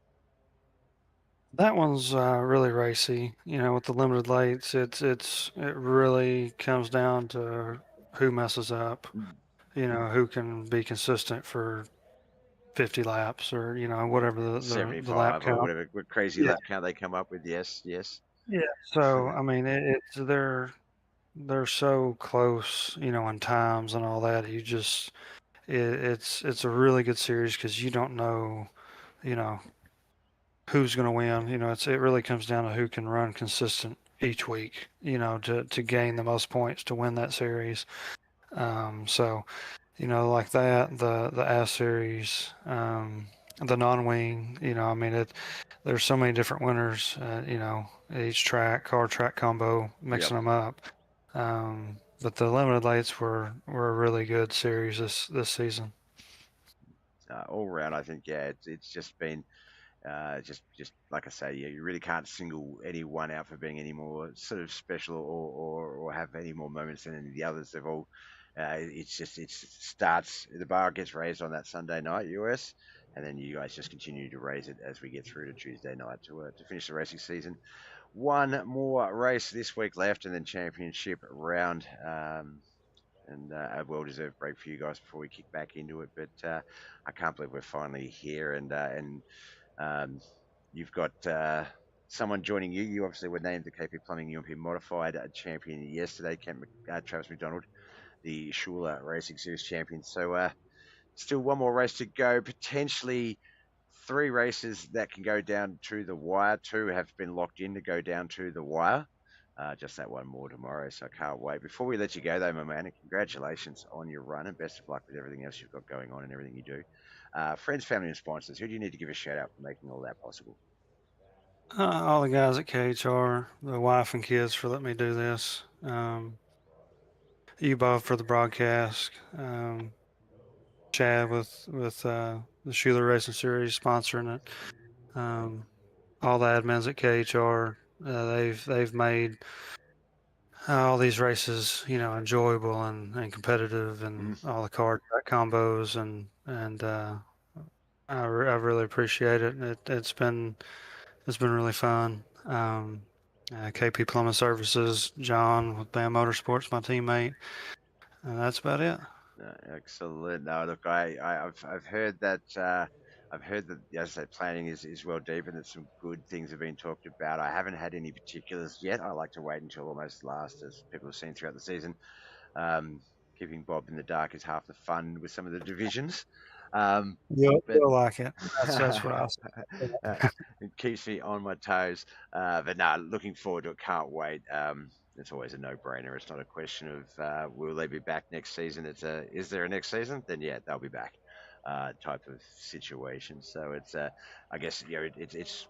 that one's really racy. With the limited lates, it really comes down to who messes up. Who can be consistent for 50 laps or whatever the 75 lap count. or whatever crazy lap count they come up with. Yes. Yeah. So I mean, they're so close, in times and all that. It's a really good series because you don't know, who's going to win. It really comes down to who can run consistent each week. To gain the most points to win that series. So, like that, the S series, the non-wing. There's so many different winners. Each car track combo, mixing them up. But the limited lates were a really good series this season. All round, I think it's just been just like I say, you really can't single any one out for being any more sort of special or have any more moments than any of the others. They've all it starts, the bar gets raised on that Sunday night US, and then you guys just continue to raise it as we get through to Tuesday night to finish the racing season. One more race this week left, and then championship round. And a well-deserved break for you guys before we kick back into it. But I can't believe we're finally here, and you've got someone joining you. You obviously were named the KP Plumbing UMP Modified champion yesterday, Travis McDonald, the SHULER Racing Series champion. So still one more race to go, potentially 3 races that can go down to the wire. 2 have been locked in to go down to the wire. Just that one more tomorrow, so I can't wait. Before we let you go, though, my man, congratulations on your run and best of luck with everything else you've got going on and everything you do. Friends, family, and sponsors, who do you need to give a shout out for making all that possible? All the guys at KHR, the wife and kids for letting me do this. You, Bob, for the broadcast. Chad with the SHULER Racing Series sponsoring it. All the admins at KHR, they've made all these races, enjoyable and competitive, and all the card combos, and I really appreciate it. It's been really fun. KP Plumbing Services, John with Bam Motorsports, my teammate. That's about it. Excellent. No, look, I've heard that as I say, planning is well deep and that some good things have been talked about. I haven't had any particulars yet. I like to wait until almost last, as people have seen throughout the season. Keeping Bob in the dark is half the fun with some of the divisions. You'll like it. That's what I'll say. It keeps me on my toes. But no, looking forward to it. Can't wait. It's always a no-brainer. It's not a question of will they be back next season. It's is there a next season? Then yeah, they'll be back. Type of situation. So it's I guess it's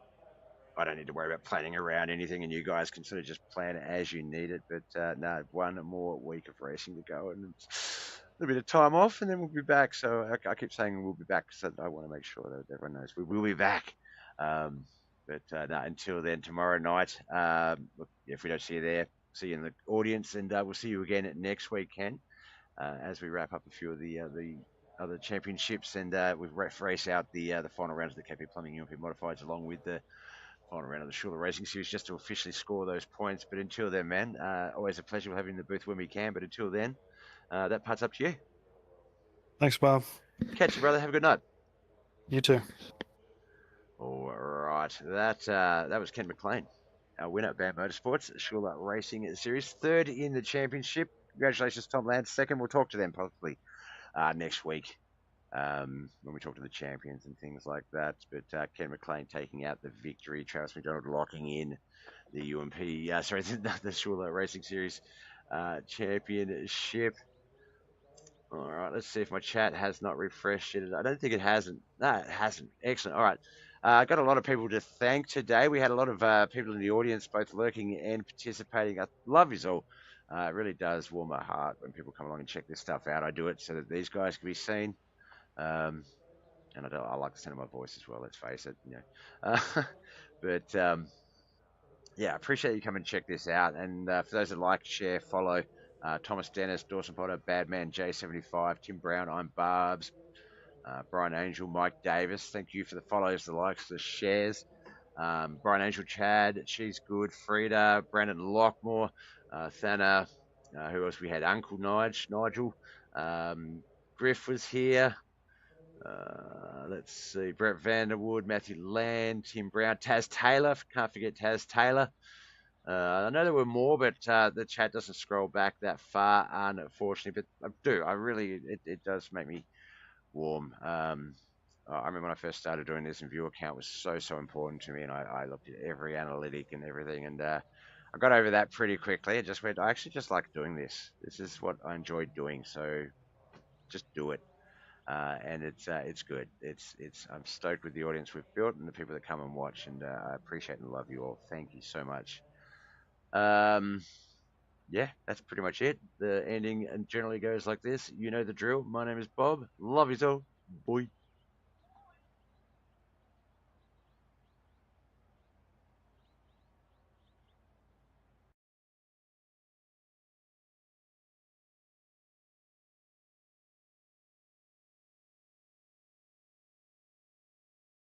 I don't need to worry about planning around anything, and you guys can sort of just plan it as you need it. But no, one more week of racing to go, and it's a little bit of time off, and then we'll be back. So I keep saying we'll be back, so I want to make sure that everyone knows we will be back. But no, until then, tomorrow night, look, if we don't see you there, see you in the audience, and we'll see you again next weekend as we wrap up a few of the other championships, and we race out the final rounds of the KP Plumbing UMP Modifieds along with the final round of the SHULER Racing Series just to officially score those points. But until then, man, always a pleasure having you in the booth when we can. But until then, that part's up to you. Thanks, Bob. Catch you, brother. Have a good night. You too. All right. That was Ken McLean, our winner at Bam Motorsports, SHULER Racing Series. 3rd in the championship. Congratulations, Tom Lance. 2nd. We'll talk to them possibly next week. When we talk to the champions and things like that. But Ken McLean taking out the victory, Travis McDonald locking in the UMP, the SHULER Racing Series championship. All right, let's see if my chat has not refreshed yet. I don't think it hasn't. No, it hasn't. Excellent. All right. I got a lot of people to thank today. We had a lot of people in the audience, both lurking and participating. I love you all. It really does warm my heart when people come along and check this stuff out. I do it so that these guys can be seen. And I like the sound of my voice as well, let's face it. But yeah, I appreciate you coming and check this out. And for those that like, share, follow, Thomas Dennis, Dawson Potter, Badman J75, Tim Brown, I'm Barbs, Brian Angel, Mike Davis. Thank you for the follows, the likes, the shares. Brian Angel, Chad, She's Good, Frida, Brandon Lockmore, Thana, who else we had? Uncle Nigel, Griff was here. Let's see, Brett Vanderwood, Matthew Land, Tim Brown, Taz Taylor. Can't forget Taz Taylor. I know there were more, but the chat doesn't scroll back that far, unfortunately. But I do. It does make me warm. I remember when I first started doing this, and viewer count was so important to me, and I looked at every analytic and everything, and I got over that pretty quickly. I just went, I actually just like doing this. This is what I enjoy doing, so just do it. And it's good. I'm stoked with the audience we've built and the people that come and watch, and I appreciate and love you all. Thank you so much. Yeah, that's pretty much it. The ending generally goes like this. You know the drill. My name is Bob. Love you all. Boy.